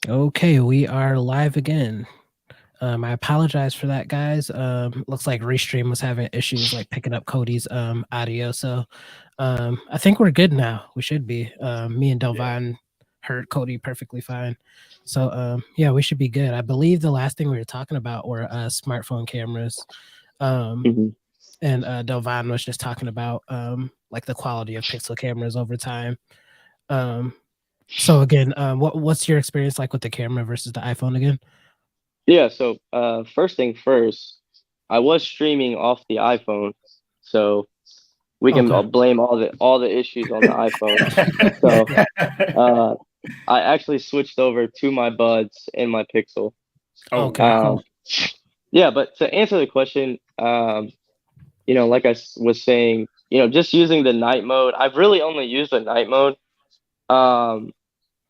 Okay, we are live again. I apologize for that, guys. Looks like Restream was having issues like picking up Cody's audio, so I think we're good now. We should be. Me and Yeah. Delvon heard Cody perfectly fine, so yeah, we should be good. I believe the last thing we were talking about were smartphone cameras, um, Mhm. and Delvon was just talking about like the quality of pixel cameras over time. Um, so again, what's your experience like with the camera versus the iPhone again? Yeah, so first thing first, I was streaming off the iPhone, so we can Okay. blame all the issues on the iPhone. So uh, I actually switched over to my Buds and my Pixel. Oh, Okay, Um, cool. yeah, but to answer the question, like was saying, just using the night mode, I've really only used the night mode. Um,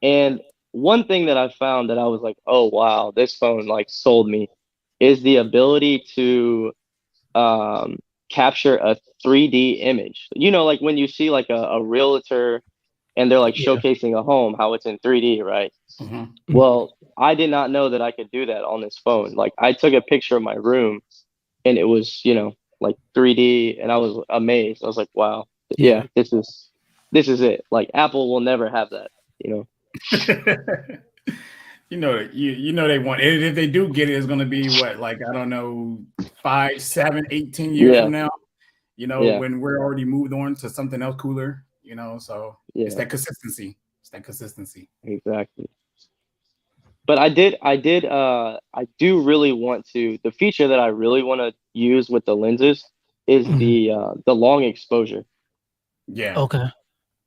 and one thing that I found that I was like, oh wow, this phone like sold me, is the ability to um, capture a 3D image. Like when you see like a realtor and they're like Yeah. showcasing a home, how it's in 3D, right? hmm Mhm. Well, I did not know that I could do that on this phone. Like I took a picture of my room and it was, like 3D, and I was amazed. I was like, wow, yeah, Yeah. this is it. Like Apple will never have that, you know they want it. If they do get it, it's going to be what, like, I don't know, 5, 7, 8, 10 years Yeah, from now. yeah, When we're already moved on to something else cooler. So it's yeah, that consistency. It's that consistency. exactly. But I do really want to. The feature that I really want to use with the lenses is Mhm. the long exposure. Yeah. Okay.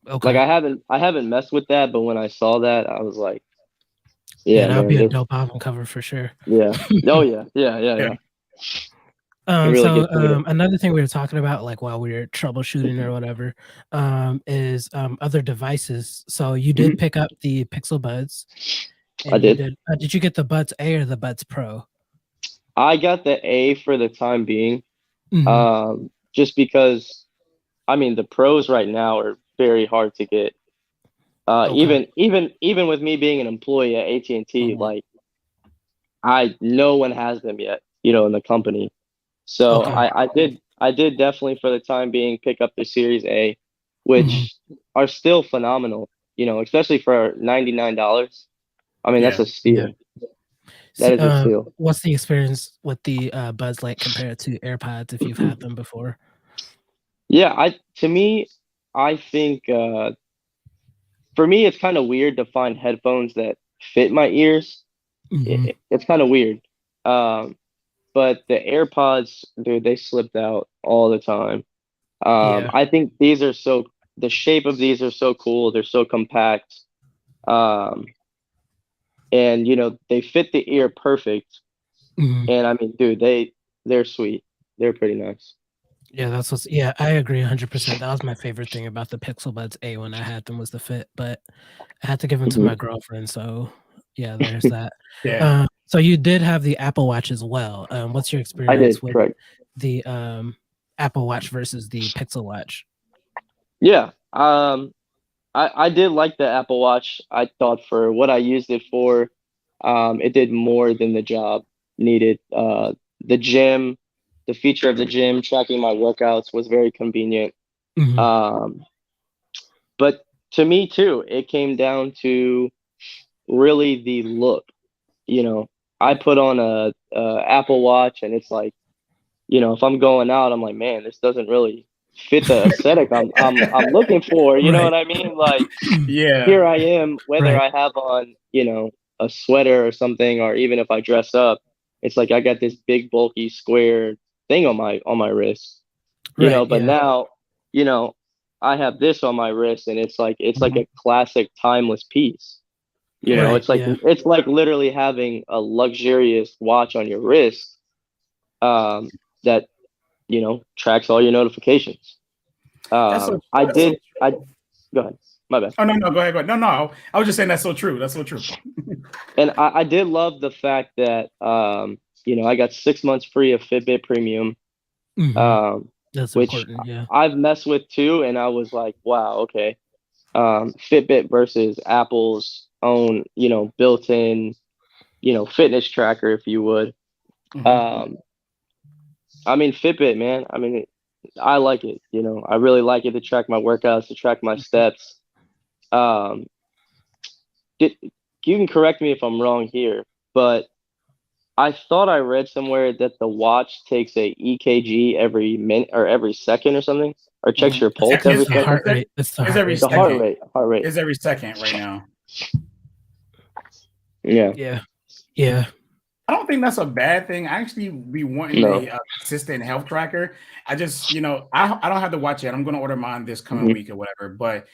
Like Okay. I haven't messed with that, but when I saw that, I was like, Yeah, yeah, that would be man, a this, dope album cover for sure. yeah, oh yeah, yeah, yeah, Yeah. yeah. It really So gets me to. another thing we were talking about, like while we were troubleshooting or whatever, is other devices. So you did Mhm. pick up the Pixel Buds, I and you did. did you get the Buds A or the Buds Pro? I got the A for the time being, Hmm. just because I mean the pros right now are very hard to get. Okay. Even with me being an employee at AT&T, Mhm. like no one has them yet, in the company. So Okay. I did definitely for the time being pick up the Series A, Hmm. which are still phenomenal, especially for $99. I mean, that's Yeah. a Yeah. steal. That is a steal. What's the experience with the Buds like compared to AirPods if you've had them before? Yeah, to me, I think for me it's kind of weird to find headphones that fit my ears. Hmm. It's kind of weird. Um, but the AirPods, dude, they slipped out all the time. Yeah. I think the shape of these are so cool. They're so compact. Um, and they fit the ear perfect. Mhm. And I mean, dude, they're sweet. They're pretty nice. Yeah, that's what's yeah, I agree 100%. That was my favorite thing about the Pixel Buds A when I had them was the fit, but I had to give them to my Hmm. girlfriend, so yeah, there's that. Yeah. So you did have the Apple Watch as well. What's your I did, experience with correct. the, Apple Watch versus the Pixel Watch? Yeah. I did like the Apple Watch. I thought for what I used it for, it did more than the job needed. The gym, the feature of the gym tracking my workouts was very convenient. Mhm. Um, but to me too, it came down to really the look. You know, I put on a Apple Watch, and it's like, if I'm going out, I'm like, man, this doesn't really fit the aesthetic I'm looking for. You know Right. what I mean? Like Yeah. here I am, whether Right. I have on, a sweater or something, or even if I dress up, it's like I got this big bulky square thing on my wrist, Right, but yeah. now, you know, I have this on my wrist, and it's like Mhm. a classic timeless piece. Right, It's like yeah. it's like literally having a luxurious watch on your wrist, that, tracks all your notifications. That's so I that's so did I Go ahead. My bad. Oh, no, no, go ahead, go ahead. No, no. I was just saying that's so true. That's so true. And I did love the fact that I got 6 months free of Fitbit Premium, Mhm. um, That's which important, yeah. I've messed with too, and I was like, wow, okay. Fitbit versus Apple's own, built-in, fitness tracker, if you would. Mhm. Um, I mean, Fitbit, man. I mean, I like it. I really like it to track my workouts, to track my steps. Um, you can correct me if I'm wrong here, but I thought I read somewhere that the watch takes a EKG every minute or every second or something, or checks Mhm. your pulse It's every the second. heart rate. It's the It's heart every rate. The Yeah. heart second. rate, heart rate. It's every second right now. Yeah. Yeah. Yeah. I don't think that's a bad thing. I actually be wanting No. a consistent health tracker. I just, I don't have to watch it. I'm going to order mine this coming Mhm. week or whatever. But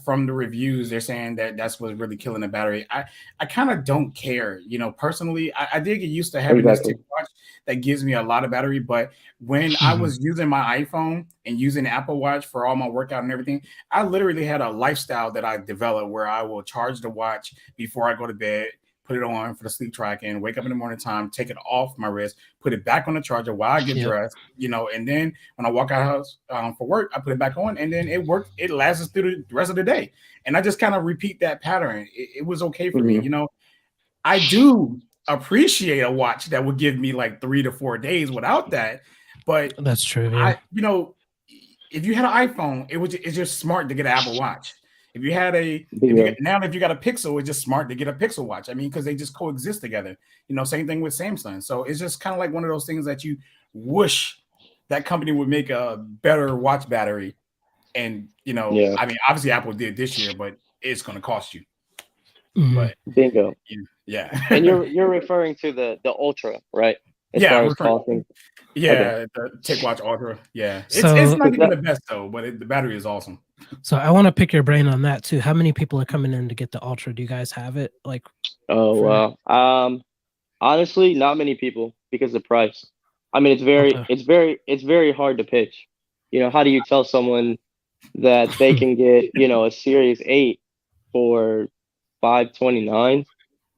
from the reviews, they're saying that that's what's really killing the battery. I kind of don't care. Personally, I did get used to having this Exactly. tick watch that gives me a lot of battery. But when I Mhm. was using my iPhone and using Apple Watch for all my workout and everything, I literally had a lifestyle that I developed where I will charge the watch before I go to bed, put it on for the sleep tracking, wake up in the morning time, take it off my wrist, put it back on the charger while I get Yep. dressed, and then when I walk out of the house for work, I put it back on, and then it worked. It lasts us through the rest of the day, and I just kind of repeat that pattern. It was okay for me. Mhm. I do appreciate a watch that would give me like 3 to 4 days without that, but That's true. Yeah. I, if you had an iPhone, it's just smart to get an Apple Watch. If you had Bingo. if you got a Pixel, it's just smart to get a Pixel Watch. I mean, because they just coexist together. Same thing with Samsung. So it's just kind of like one of those things that you wish that company would make a better watch battery. And Yeah. I mean, obviously Apple did this year, but it's going to cost you. Mhm. But Bingo. yeah, And you're referring to the Ultra, right? As yeah, far as costing. Okay. yeah, the TicWatch Ultra. Yeah, it's So, not Is even that the best though, but the battery is awesome. so I want to pick your brain on that too. How many people are coming in to get the Ultra? Do you guys have it? Like Oh for wow. Honestly, not many people because of the price. I mean, okay. it's very hard to pitch. How do you tell someone that they can get, a Series 8 for 529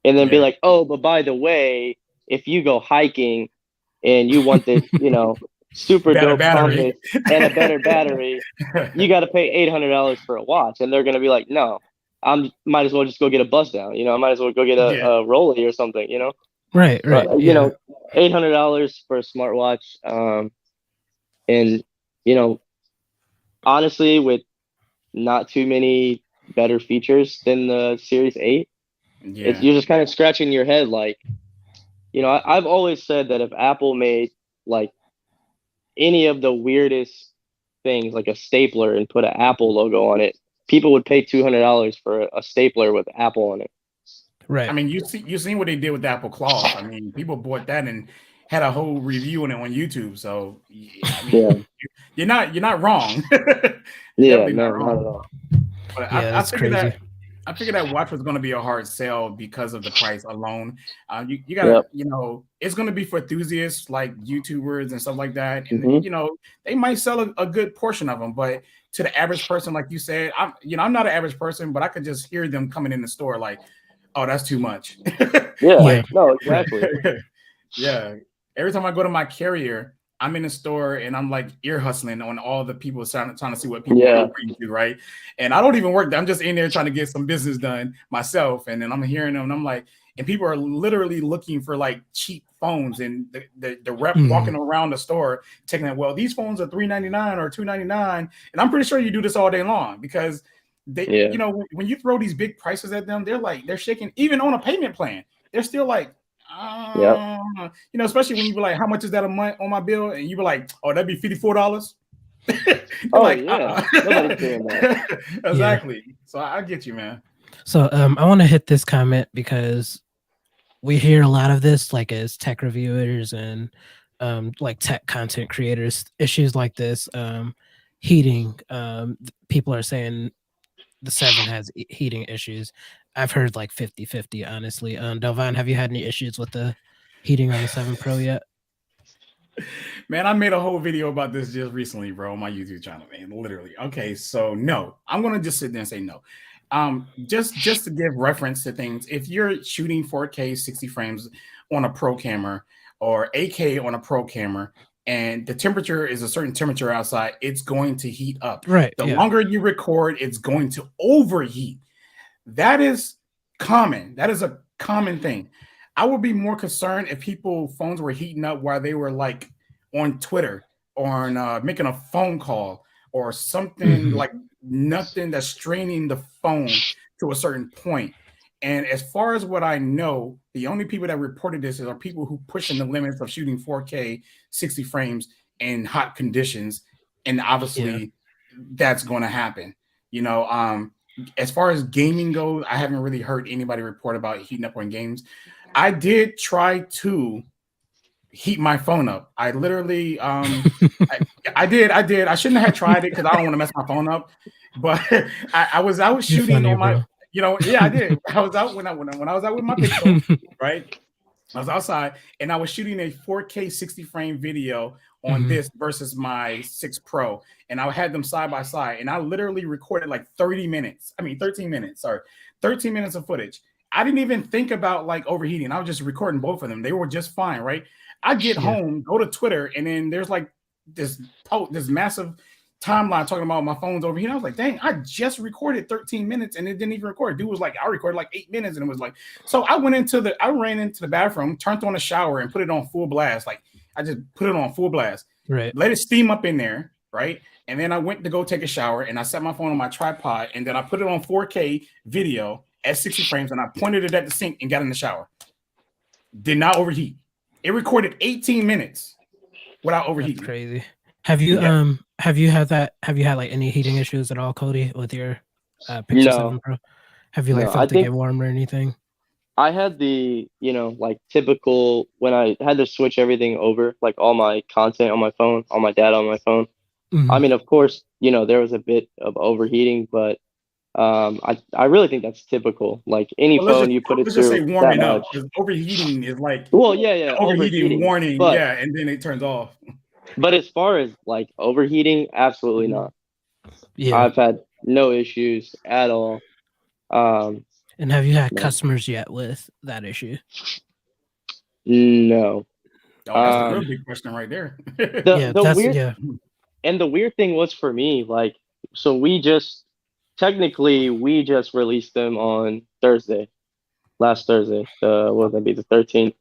and then be Yeah, like, "Oh, but by the way, if you go hiking and you want this, super better dope battery. compass and a better battery, you got to pay $800 for a watch." And they're going to be like, "No, might as well just go get a buzz down, I might as well go get Yeah, a Rolly or something. Right. Right. But Yeah. $800 for a smartwatch, and you know, honestly, with not too many better features than the Series 8, yeah. you're just kind of scratching your head. Like, I've always said that if Apple made like any of the weirdest things, like a stapler, and put an Apple logo on it, people would pay $200 for a stapler with Apple on it. I Right. mean, you seen what they did with the Apple Cloth. I mean, people bought that and had a whole review on it on YouTube. So, yeah, I Yeah, mean, you're not wrong. You're yeah, definitely not no, not at wrong. all. But Yeah. That's crazy. I figured that watch was going to be a hard sell because of the price alone. You gotta, Yep. it's going to be for enthusiasts like YouTubers and stuff like that, and Hmm. they might sell a good portion of them. But to the average person, like you said, I'm not an average person, but I could just hear them coming in the store like, oh, that's too much. Yeah, Yeah. Like, no, exactly. yeah. Every time I go to my carrier, I'm in the store and I'm like ear hustling on all the people trying to see what people are Yeah. upgrading to, right? And I don't even work there. I'm just in there trying to get some business done myself. And then I'm hearing them and I'm like, and people are literally looking for like cheap phones. And the rep Mhm. walking around the store taking that, well, these phones are $399 or $299. And I'm pretty sure you do this all day long because they, Yeah. when you throw these big prices at them, they're shaking, even on a payment plan. They're still like, Yep. especially when you be like, how much is that a month on my bill? And you be like, oh, that'd be $54. They're Oh like, yeah. Nobody's doing that. Yeah. exactly. So I get you, man. So I want to hit this comment because we hear a lot of this, like as tech reviewers and like tech content creators, issues like this, heating. People are saying the 7 has heating issues. I've heard like 50-50, honestly. Delvon, have you had any issues with the heating on the 7 Pro yet? Man, I made a whole video about this just recently, bro, on my YouTube channel, man. Literally. Okay, so no, I'm gonna just sit there and say no. Just to give reference to things, if you're shooting 4K 60 frames on a pro camera or 8K on a pro camera, and the temperature is a certain temperature outside, it's going to heat up. Right. The Yeah. longer you record, it's going to overheat. That is common. That is a common thing. I would be more concerned if people phones were heating up while they were like on Twitter or on making a phone call or something Mhm. like nothing that's straining the phone to a certain point. And as far as what I know, the only people that reported this are people who pushing the limits of shooting 4K 60 frames in hot conditions, and Yeah. obviously that's going to happen. You know, as far as gaming goes, I haven't really heard anybody report about heating up on games. I did try to heat my phone up. I literally, I shouldn't have tried it because I don't want to mess my phone up. But I was out You're shooting funny, on my, bro. Yeah, I did. I was out when I was out with my Pixel, right? I was outside and I was shooting a 4K 60 frame video on Mhm. this versus my 6 Pro, and I had them side by side, and I literally recorded like 30 minutes. I mean, 13 minutes. Sorry, 13 minutes of footage. I didn't even think about like overheating. I was just recording both of them. They were just fine, right? I get Yeah. home, go to Twitter, and then there's like this massive timeline talking about my phone's overheating. I was like, dang, I just recorded 13 minutes and it didn't even record. Dude was like, I recorded like 8 minutes, and it was like, so I ran into the bathroom, turned on the shower, and put it on full blast. Like I just put it on full blast, Right. let it steam up in there, right? And then I went to go take a shower, and I set my phone on my tripod, and then I put it on 4K video at 60 frames, and I pointed it at the sink and got in the shower. Did not overheat. It recorded 18 minutes without That's overheating. crazy. Yeah. Have you had like any heating issues at all, Cody, with your Pixel No, 7 Pro? Have you like no. I felt it get think warm or anything? I had the, like typical when I had to switch everything over, like all my content on my phone, all my data on my phone. I Mhm. mean, of course, there was a bit of overheating, but I really think that's typical. Like any Well, phone, you put it let's just say through that warming much. up, because overheating is like Well, yeah, yeah, overheating overheating. warning, But yeah, and then it turns off. as far as like overheating, absolutely Mhm. not. Yeah. I've had no issues at all. Um, And have you had no, customers yet with that issue? no. Oh, that's the real Um, big question right there. the Yeah, the that's weird yeah. and the weird thing was for me, like, so we just released them on Thursday, last Thursday. What would that be, the 13th?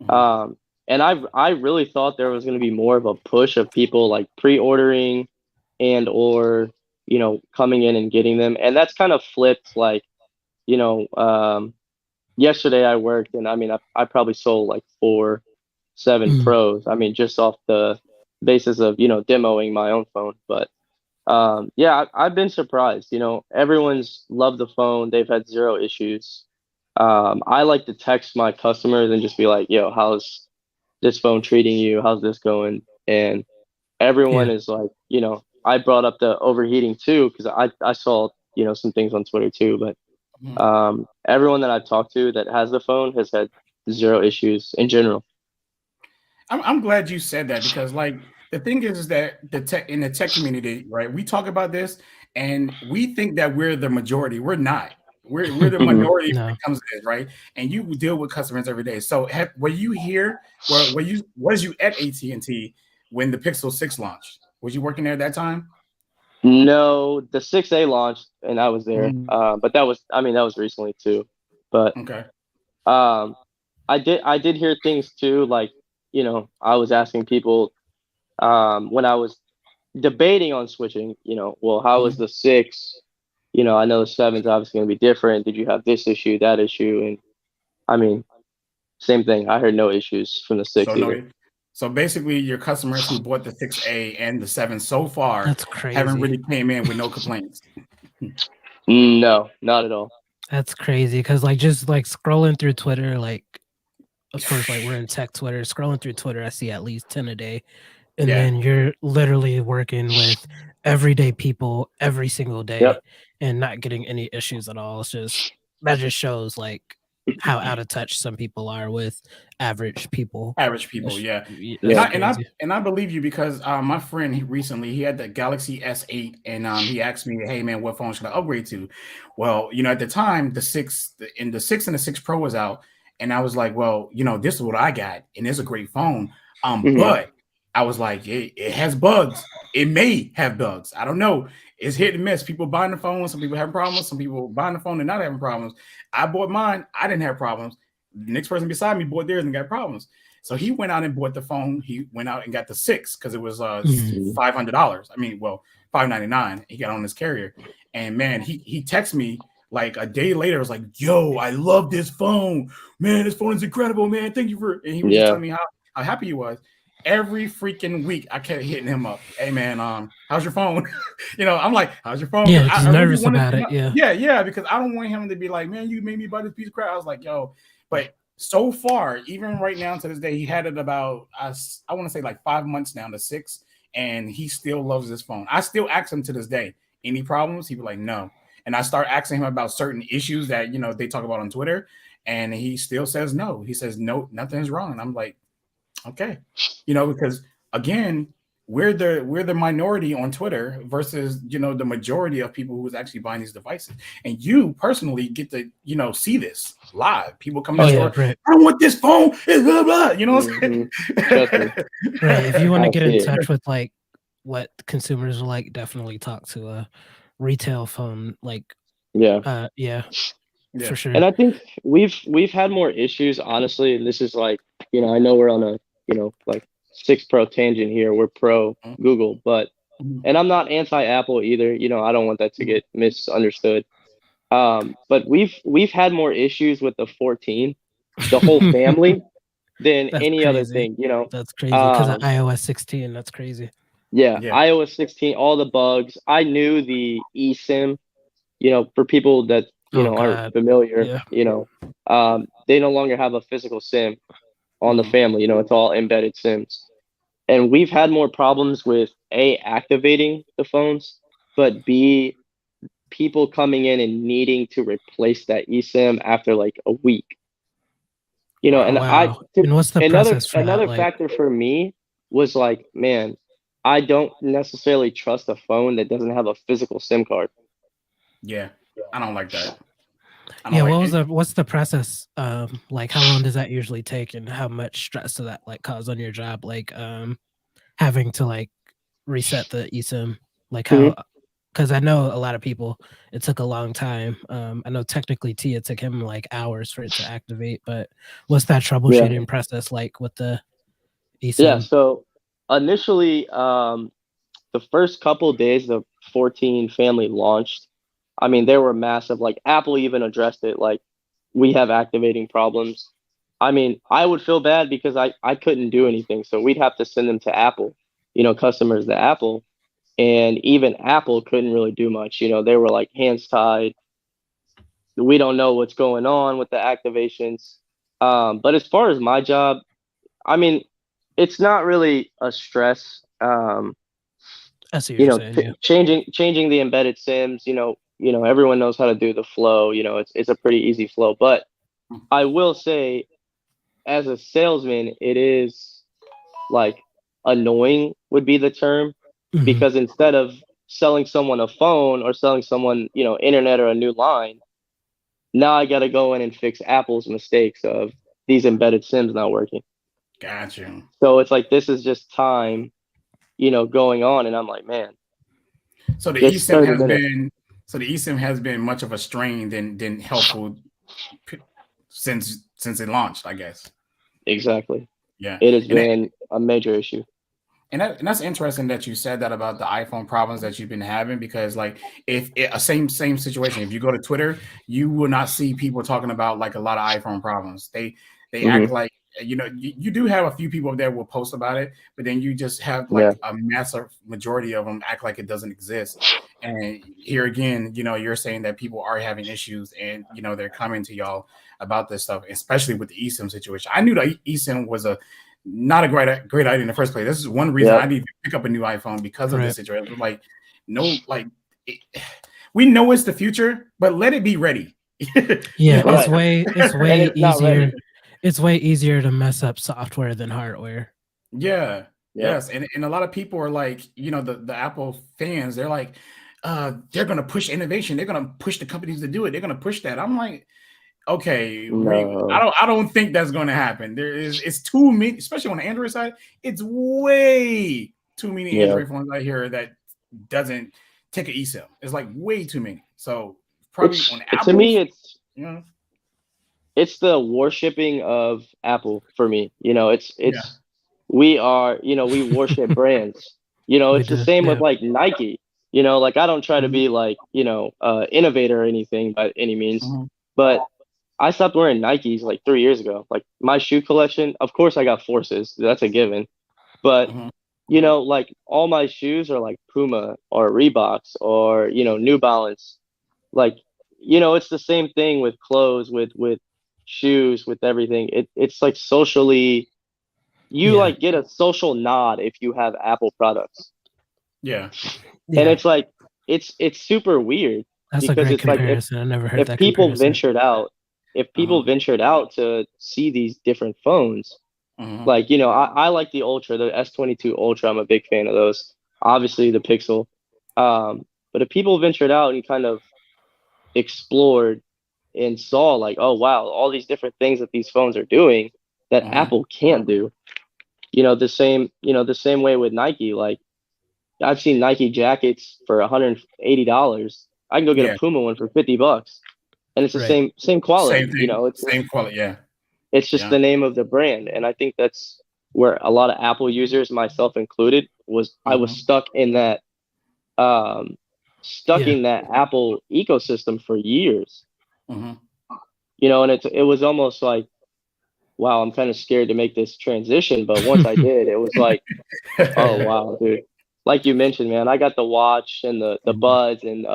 Mhm. Um, and I really thought there was going to be more of a push of people like pre-ordering and or coming in and getting them, and that's kind of flipped. Like, you know, um, yesterday I worked, and I mean I probably sold like 7 Mm. Pros. I mean, just off the basis of demoing my own phone. But yeah, I've been surprised. Everyone's loved the phone. They've had zero issues. I like to text my customers and just be like, "Yo, how's this phone treating you? How's this going?" And everyone Yeah. is like, I brought up the overheating too because I saw some things on Twitter too. But Mhm. everyone that I've talked to that has the phone has had zero issues in general. I'm glad you said that, because like the thing is that the tech community, right? We talk about this and we think that we're the majority. We're not. We're the Hmm. minority when No. it comes to this, right? And you deal with customers every day. So were you here? Was you at AT&T when the Pixel 6 launched? Was you working there at that time? No, the 6A launched and I was there. Mhm. But that was recently too. But Okay. um, I did hear things too, like, I was asking people when I was debating on switching, well, how was Mhm. the 6? I know the 7's obviously going to be different. Did you have this issue, that issue? And I mean, same thing. I heard no issues from the So 6 no, either. so basically, your customers who bought the 6A and the 7 so far That's haven't crazy. really came in with no complaints. No, not at all. That's crazy because like just like scrolling through Twitter, like of course, like we're in tech Twitter, scrolling through Twitter, I see at least 10 a day. And Yeah, then you're literally working with everyday people every single day Yep. and not getting any issues at all. It's just that just shows like how out of touch some people are with average people. average people. Yeah, and That's Yeah. I and I crazy. and I believe you, because my friend recently he had the Galaxy S8, and he asked me, "Hey man, what phone should I upgrade to?" Well, at the time the 6 and the 6 Pro was out, and I was like, "Well, this is what I got, and it's a great phone." Hmm. But I was like, it has bugs. It may have bugs. I don't know. It's hit and miss. People buying the phone. Some people having problems. Some people buying the phone and not having problems. I bought mine. I didn't have problems. The next person beside me bought theirs and got problems. So he went out and bought the phone. He went out and got the 6 because it was $500. I mean, well, $599. He got on this carrier, and man, he texted me like a day later. Was like, "Yo, I love this phone, man. This phone is incredible, man. Thank you for." And he was just telling me how happy he was. Every freaking week, I kept hitting him up. Hey man, how's your phone? I'm like, how's your phone? Yeah, just I really nervous about it. yeah, because I don't want him to be like, man, you made me buy this piece of crap. I was like, yo, but so far, even right now to this day, he had it about I want to say like 5 months now to 6, and he still loves this phone. I still ask him to this day, any problems? He'd be like, no. And I start asking him about certain issues that they talk about on Twitter, and he still says no. He says no, nothing's wrong. And I'm like, okay, because again, we're the minority on Twitter versus the majority of people who's actually buying these devices. And you personally get to see this live. People come to the store. Right. I don't want this phone. Blah, blah, you know what I'm saying? Right. If you want to get in touch with like what consumers are like, definitely talk to a retail phone. Like, yeah, for sure. And I think we've had more issues, honestly. And this is like, I know we're on a like 6 Pro tangent here. We're pro Google, but and I'm not anti-Apple either. I don't want that to get misunderstood. But we've had more issues with the 14, the whole family, than any other thing. That's crazy because of iOS 16. That's crazy. Yeah, iOS 16, all the bugs. I knew the eSIM. For people that aren't familiar, they no longer have a physical SIM on the family. It's all embedded SIMs. And we've had more problems with A, activating the phones, but B, people coming in and needing to replace that eSIM after like a week. And and what's the process for another that? factor for me was like, man, I don't necessarily trust a phone that doesn't have a physical SIM card. Yeah, I don't like that. What's the process? Like how long does that usually take, and how much stress does that like cause on your job? Like having to like reset the eSIM, like how? Because I know a lot of people, it took a long time. I know technically it took him like hours for it to activate, but what's that troubleshooting process like with the eSIM? Yeah, so initially, the first couple of days the 14 family launched, I mean, they were massive. Like Apple even addressed it. Like, we have activating problems. I mean, I would feel bad because I couldn't do anything. So we'd have to send them to Apple, customers to Apple. And even Apple couldn't really do much. They were like hands tied. We don't know what's going on with the activations. But as far as my job, I mean, it's not really a stress. I see what you're saying, changing the embedded SIMs, everyone knows how to do the flow. It's a pretty easy flow. But I will say, as a salesman, it is like annoying would be the term, because instead of selling someone a phone or selling someone, internet or a new line, now I got to go in and fix Apple's mistakes of these embedded SIMs not working. Gotcha. So it's like, this is just time, going on. And I'm like, man. So the eSIM has been much of a strain than helpful since it launched, I guess. Exactly. Yeah. It has been a major issue. And that's interesting that you said that about the iPhone problems that you've been having, because like if a same situation, if you go to Twitter, you will not see people talking about like a lot of iPhone problems. They act like, you do have a few people there will post about it, but then you just have like a massive majority of them act like it doesn't exist. And here again, you're saying that people are having issues, and they're coming to y'all about this stuff, especially with the eSIM situation. I knew the eSIM was not a great idea in the first place. This is one reason I didn't pick up a new iPhone, because of this situation. Like, we know it's the future, but let it be ready. It's way easier. It's way easier to mess up software than hardware. Yeah. Yes. And a lot of people are like, the Apple fans, they're like, they're going to push innovation. They're going to push the companies to do it. They're going to push that. I'm like, okay, No. I don't think that's going to happen. It's too many, especially on the Android side. It's way too many Yeah. Android phones out here that doesn't take an eSIM. It's like way too many. So probably on To me, Apple's, you know, it's the worshipping of Apple for me. yeah, We worship brands. We It's the do, same with yeah. like Nike. Like I don't try to mhm, be like, innovator or anything by any means, mhm, but I stopped wearing Nikes like 3 years ago. Like my shoe collection, of course I got Forces, that's a given. But mhm, like all my shoes are like Puma or Reeboks or, New Balance. Like, it's the same thing with clothes, with shoes, with everything. It's like socially, you Yeah, like get a social nod if you have Apple products. yeah, And yeah. it's like it's super weird That's a because great it's like comparison. I never heard if that people comparison. ventured out, if uh-huh, people ventured out to see these different phones, uh-huh, like, I like the Ultra, the S22 Ultra. I'm a big fan of those. Obviously the Pixel. But if people ventured out and kind of explored and saw like, oh wow, all these different things that these phones are doing that uh-huh, Apple can't do. The same way with Nike. Like I've seen Nike jackets for $180. I can go get a yeah, Puma one for $50, and it's the Right. same same quality. thing, It's same quality, yeah, it's just yeah, the name of the brand, and I think that's where a lot of Apple users, myself included, I was uh-huh, um, stuck Yeah. in that Apple ecosystem for years. uh-huh. And it was almost like, wow, I'm kind of scared to make this transition, but once I did, it was like, oh wow, dude. Like you mentioned, man, I got the watch and the Mhm, buds and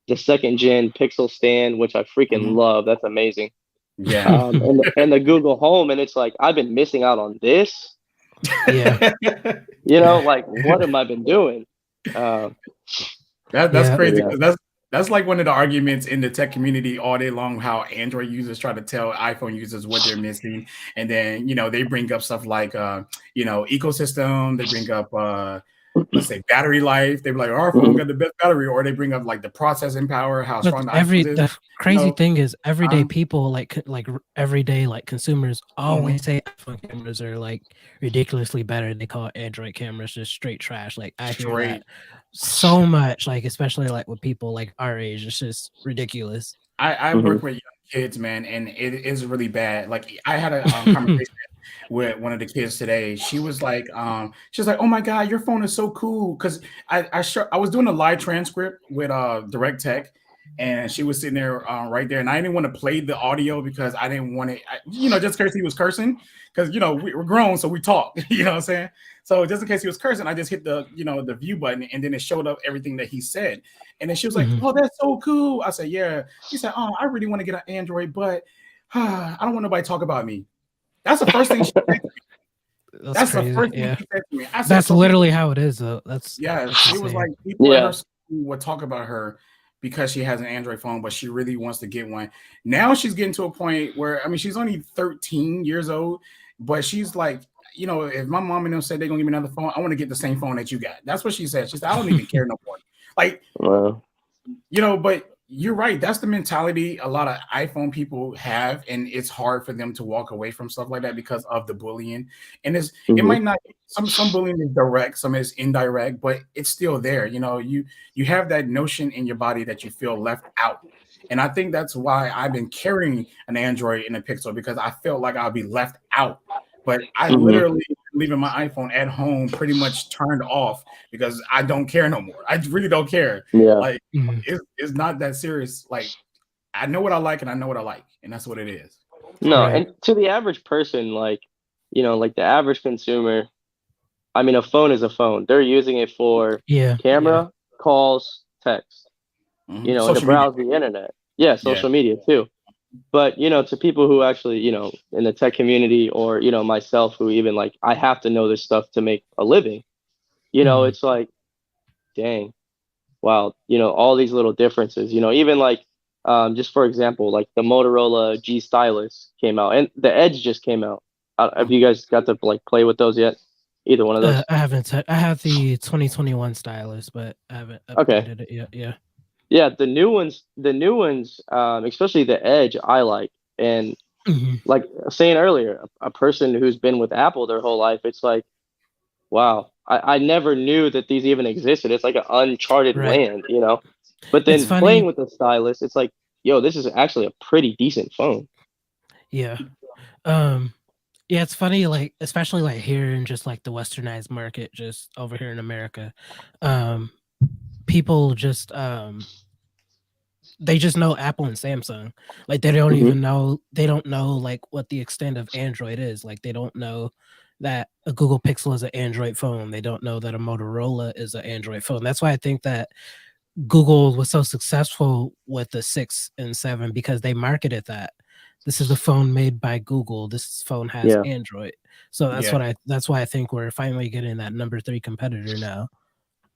the second gen Pixel stand, which I freaking mhm, love. That's amazing. yeah. And the Google Home, and it's like I've been missing out on this. Yeah. Like what have I been doing? Um, That's Yeah. crazy yeah. because that's like one of the arguments in the tech community all day long. How Android users try to tell iPhone users what they're missing, and then they bring up stuff like ecosystem. They bring up let's say battery life. They be like our phone Mhm. got the best battery, or they bring up like the processing power, how But strong the iPhone is. the You crazy know, thing is everyday um, people everyday consumers mhm, always say iPhone cameras are like ridiculously better. They call Android cameras just straight trash. Like I hear that straight. so much, like especially like with people like our age. It's just ridiculous. I Mhm. work with young kids, man, and it is really bad. Like I had a conversation with one of the kids today. She was like, "Oh my God, your phone is so cool." Because I was doing a live transcript with Direct Tech, and she was sitting there right there, and I didn't want to play the audio because I didn't want it, just in case he was cursing, because we're grown, so we talk. You know what I'm saying? So just in case he was cursing, I just hit the view button, and then it showed up everything that he said. And then she was like, Mhm. "Oh, that's so cool." I said, "Yeah." She said, "Oh, I really want to get an Android, but I don't want nobody to talk about me." That's the first thing she said. That's That's the crazy. first thing Yeah, she said to me. I said, that's "So people, literally how it is, though. yeah." That's She was insane. like, "People at her Yeah. school would talk about her because she has an Android phone, but she really wants to get one." Now she's getting to a point where, I mean, she's only 13 years old, but she's like, if my mom and them said they're gonna give me another phone, I want to get the same phone that you got. That's what she said. She said, "I don't even care no more." Like, Well. but you're right. That's the mentality a lot of iPhone people have, and it's hard for them to walk away from stuff like that because of the bullying. And it Mhm. might not, some bullying is direct, some is indirect, but it's still there. You have that notion in your body that you feel left out. And I think that's why I've been carrying an Android and a Pixel, because I felt like I'll be left out. But I Mhm. literally leaving my iPhone at home pretty much turned off because I don't care no more. I really don't care. Yeah. Like, Mhm. it's not that serious. Like, I know what I like and I know what I like, and that's what it is. No, Right. and to the average person, like, like the average consumer, I mean, a phone is a phone. They're using it for Yeah. Yeah. camera, calls, text, and to Social media. browse the internet. Yeah, Yeah. social media too. But, to people who actually, in the tech community or, myself who even like, I have to know this stuff to make a living, Mhm. it's like, dang, wow, all these little differences, even like, just for example, like the Motorola G Stylus came out and the Edge just came out. Have you guys got to like play with those yet? Either one of those? I haven't. I have the 2021 stylus, but I haven't Okay. updated it yet. Yeah. Yeah, the new ones, especially the Edge, I like. And Mhm. like saying earlier, a person who's been with Apple their whole life, it's like, wow, I never knew that these even existed. It's like an uncharted Right. land, you know. But It's then playing funny. with the stylus, it's like, yo, this is actually a pretty decent phone. Yeah. Um, yeah, it's funny, like, especially, like, here in just, like, the westernized market, just over here in America, um, people just, they just know Apple and Samsung. Like, Hmm. they don't know, like, what the extent of Android is. Like, they don't know that a Google Pixel is an Android phone. They don't know that a Motorola is an Android phone. That's why I think that Google was so successful with the 6 and 7 because they marketed that. This is a phone made by Google. This phone has Yeah. Android. So Yeah, that's why I think we're finally getting that number 3 competitor now.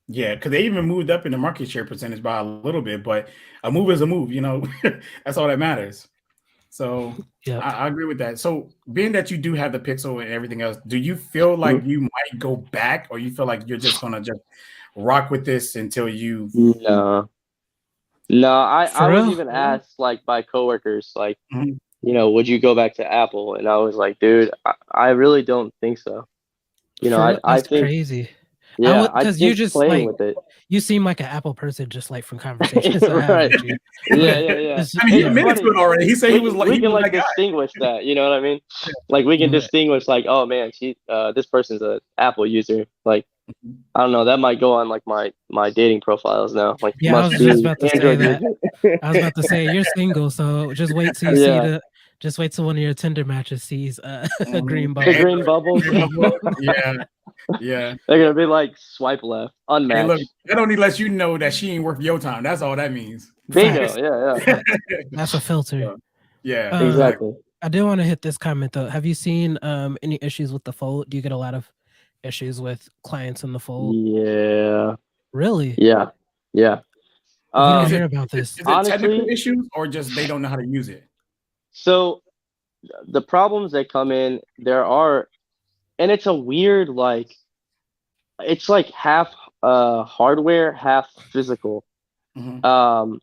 yeah, because they even moved up in the market share percentage by a little bit, but a move is a move, you know. That's all that matters. So Yep. I agree with that. So being that you do have the Pixel and everything else, do you feel like Hmm. you might go back, or you feel like you're just gonna just rock with this until you? No, no, I For was real? even asked like by coworkers, like, Mhm. would you go back to Apple? And I was like, dude, I really don't think so. For real? I That's think, crazy. I yeah, would I because you think just playing like with it. you seem like an Apple person just like from conversations I have Right. with you. Yeah, yeah, yeah. It's I mean, he It's yeah, admitted to funny. it already. He said We he we can was like that guy. distinguish that, you know what I mean? Like we can right. distinguish like, oh man, this person's a Apple user. Like, I don't know, that might go on like my dating profiles now. Like Yeah, I must was just be about to say Android that. user. I was about to say you're single, so Yeah. just wait till one of your Tinder matches sees a Mhm. green The And bubble. green bubbles. green bubble. Yeah, yeah. They're gonna be like swipe left, Hey, look, unmatched. that only lets you know that she ain't worth your time. That's all that means. Bingo. Facts, Yeah, yeah. facts. That's a filter. So, yeah, Um, exactly. Exactly. I did want to hit this comment though. Have you seen any issues with the fold? Do you get a lot of issues with clients in the fold? Yeah. Really? Yeah. Yeah. We don't Is Um, hear it about this. technical honestly, issues or just they don't know how to use it? so the problems that come in, there are, and it's a weird like, it's like half hardware, half physical. Mhm. Um,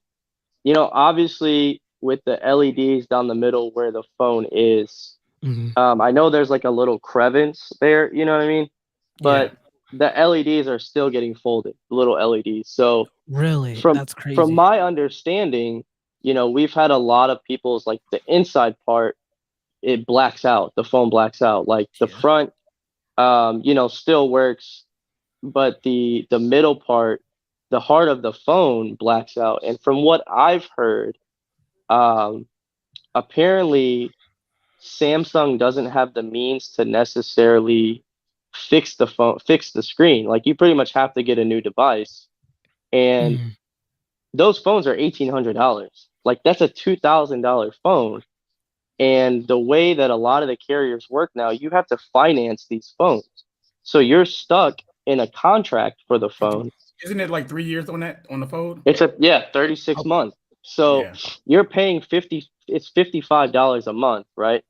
obviously with the LEDs down the middle where the phone is, Mhm. I know there's like a little crevice there, you know what I mean? Yeah. But the LEDs are still getting folded, the little LEDs. So Really? from That's from crazy. my understanding, we've had a lot of people's like the inside part, it blacks out, the phone blacks out. Like the Yeah. front, still works, but the middle part, the heart of the phone blacks out. And from what I've heard, um, apparently Samsung doesn't have the means to necessarily fix the screen. Like you pretty much have to get a new device. And Mhm. those phones are $1,800. Like that's a $2,000 phone. And the way that a lot of the carriers work now, you have to finance these phones. So you're stuck in a contract for the phone. Isn't it like 3 years on that on the fold? It's a yeah, 36 Oh, months. So Yeah. you're paying it's $55 a month, right?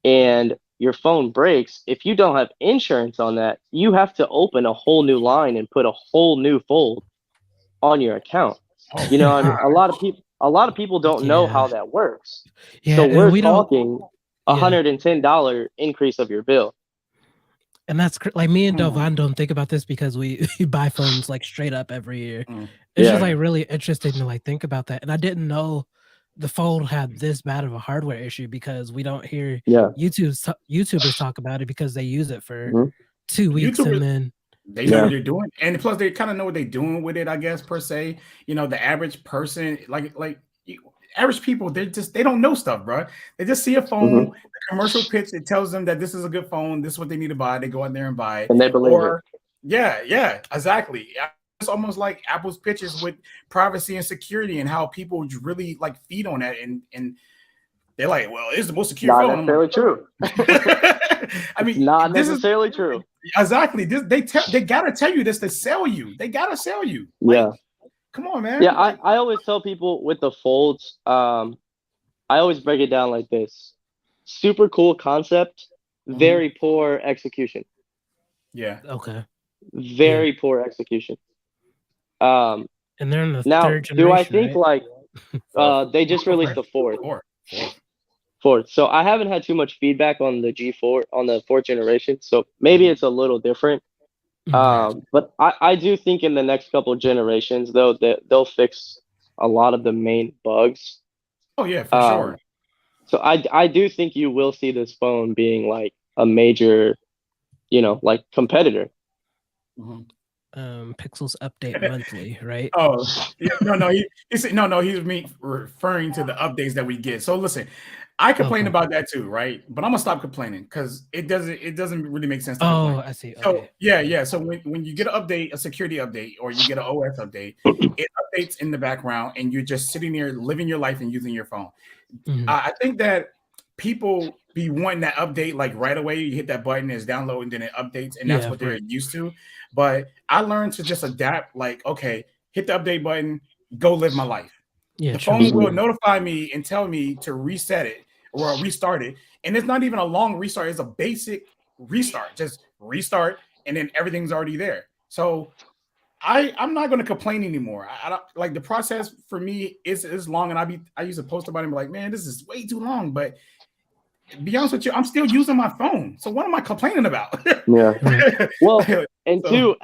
And your phone breaks. If you don't have insurance on that, you have to open a whole new line and put a whole new fold on your account. Oh I mean, God. a lot of people don't know yeah. how that works. Yeah, So and we're we don't talking a yeah. $110 increase of your bill. And that's like me and Hmm. Delvon don't think about this because we we buy phones like straight up every year. Mm. It's just Yeah, Yeah. like really interesting to like think about that. And I didn't know the fold had this bad of a hardware issue because we don't hear yeah. YouTubers talk about it because they use it for Hmm. 2 weeks and YouTubers, then they know what Yeah. they're doing, and plus they kind of know what they're doing with it. I guess per se, the average person, average people, they don't know stuff, bro. They just see a phone, Hmm. the commercial pitch. It tells them that this is a good phone. This is what they need to buy. They go out there and buy it, And they believe it. or yeah, yeah, exactly. It's almost like Apple's pitches with privacy and security and how people really like feed on that, and they're like, well, it's the most secure Not phone. I'm like, necessarily true. I It's mean, not this is necessarily true. exactly this. They gotta tell you this to sell you. They gotta sell you. Like, Yeah. come on, Yeah, man. Like, I always tell people with the folds, I always break it down like this. Super cool concept, mhm, very poor execution. yeah, okay. Yeah. Very poor execution. Um, And they're in the Now, third do I generation, think right? like Fourth. they just Oh, released fourth. the fourth? Fourth. Fourth. So I haven't had too much feedback on the G4 on the fourth generation. So maybe Mhm. it's a little different. Mhm. Gotcha. But I do think in the next couple generations though that they'll fix a lot of the main bugs. Oh yeah, for Um, sure. so I do think you will see this phone being like a major, like competitor. Mhm. Pixels update monthly, right? Oh, yeah, he said no, he's referring to the updates that we get. So listen, I complain Okay. about that too, right? But I'm gonna stop complaining because it doesn't really make sense to complain. Oh, I see. So Okay. yeah. So when you get an update, a security update, or you get an OS update, it updates in the background, and you're just sitting there living your life and using your phone. Mhm. I think that people be wanting that update like right away. You hit that button, it's download, and then it updates, and that's Yeah, what they're right. used to. But I learned to just adapt. Like, okay, hit the update button, go live my life. Yeah, The true. phone will Mhm. notify me and tell me to reset it or restart it. And it's not even a long restart, it's a basic restart. Just restart, and then everything's already there. So I'm not going to complain anymore. I don't like the process for me is long, and I used to post about it and be like, man, this is way too long. But to be honest with you, I'm still using my phone. So what am I complaining about? Yeah. Right. Well, and So, two,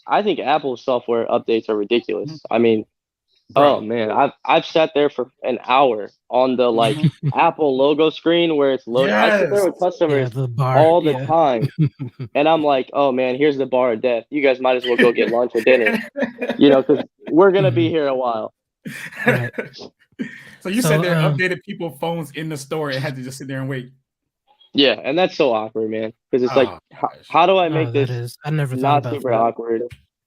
I think Apple's software updates are ridiculous. I mean, oh bro, man, I've sat there for an hour on the like mhm. Apple logo screen where it's loading. I sit there Yes. with Yeah, customers the bar. all the Yeah. time, and I'm like, oh man, here's the bar of death. You guys might as well go get lunch or dinner, because we're gonna be Mhm. here a while. Right. So you said So, they updated people phones in the store and had to just sit there and wait. Yeah, and that's so awkward, man. Because it's like, Oh gosh. how do I oh, make that this is. I never thought not about super that. awkward?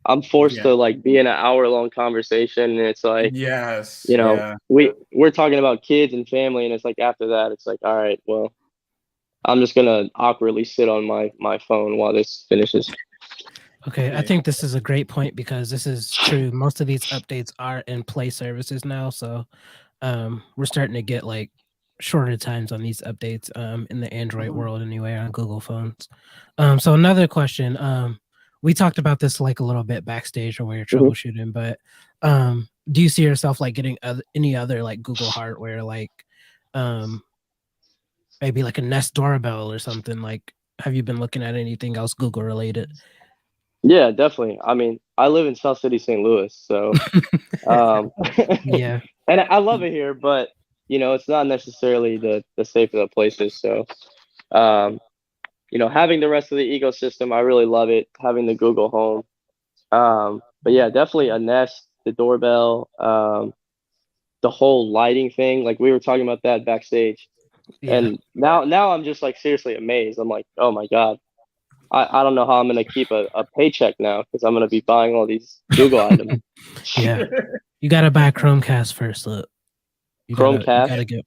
I'm forced Yeah. to like be in an hour long conversation, and it's like, Yes. Yeah. we're talking about kids and family, and it's like after that, it's like, all right, well, I'm just gonna awkwardly sit on my phone while this finishes. Okay, I Yeah. think this is a great point because this is true. Most of these updates are in play services now, so we're starting to get like shorter times on these updates in the Android Mhm. world anyway on Google phones. So another question, we talked about this like a little bit backstage when we were Mhm. troubleshooting, but do you see yourself like getting any other like Google hardware, like um, maybe like a Nest doorbell or something? Like, have you been looking at anything else Google related? Yeah, definitely. I mean, I live in South City, St. Louis, so um, Yeah, and I love it here, but it's not necessarily the safest of places. So, um, having the rest of the ecosystem, I really love it. Having the Google Home, but yeah, definitely a Nest, the doorbell, the whole lighting thing. Like we were talking about that backstage, yeah. and now I'm just like seriously amazed. I'm like, oh my God, I don't know how I'm gonna keep a paycheck now because I'm gonna be buying all these Google items. Yeah. You gotta buy a Chromecast first. Look, Chromecast,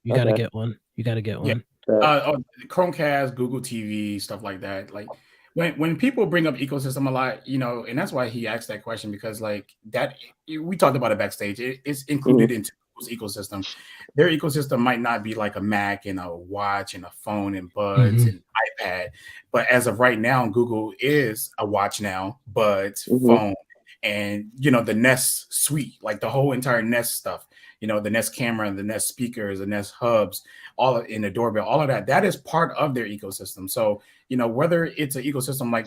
you gotta okay, get one. You gotta get Yeah. one. Chromecast, Google TV, stuff like that. Like when people bring up ecosystem a lot, and that's why he asked that question because like that we talked about it backstage. It's hmm included into Google's ecosystem. Their ecosystem might not be like a Mac and a watch and a phone and buds Mhm. and iPad, but as of right now, Google is a watch now, buds, hmm phone, and the Nest suite, like the whole entire Nest stuff. The Nest camera, the Nest speakers, the Nest hubs, in the doorbell, all of that is part of their ecosystem. So whether it's an ecosystem like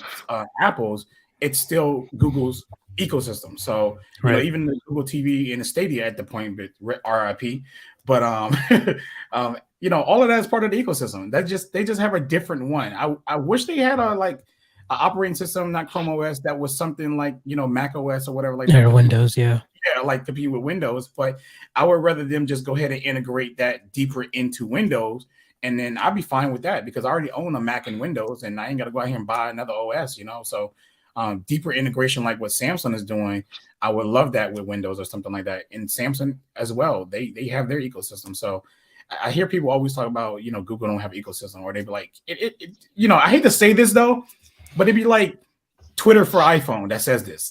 Apple's, it's still Google's ecosystem. So Right. even the Google TV and the Stadia at the point, but RIP. But all of that is part of the ecosystem. They just have a different one. I wish they had a like an operating system, not Chrome OS, that was something like Mac OS or whatever like that. Or Windows, yeah. Yeah, like compete with Windows, but I would rather them just go ahead and integrate that deeper into Windows, and then I'd be fine with that because I already own a Mac and Windows, and I ain't got to go out here and buy another OS. So deeper integration like what Samsung is doing, I would love that with Windows or something like that. And Samsung as well, they have their ecosystem. So I hear people always talk about Google don't have ecosystem, or they be like I hate to say this though, but it'd be like Twitter for iPhone that says this.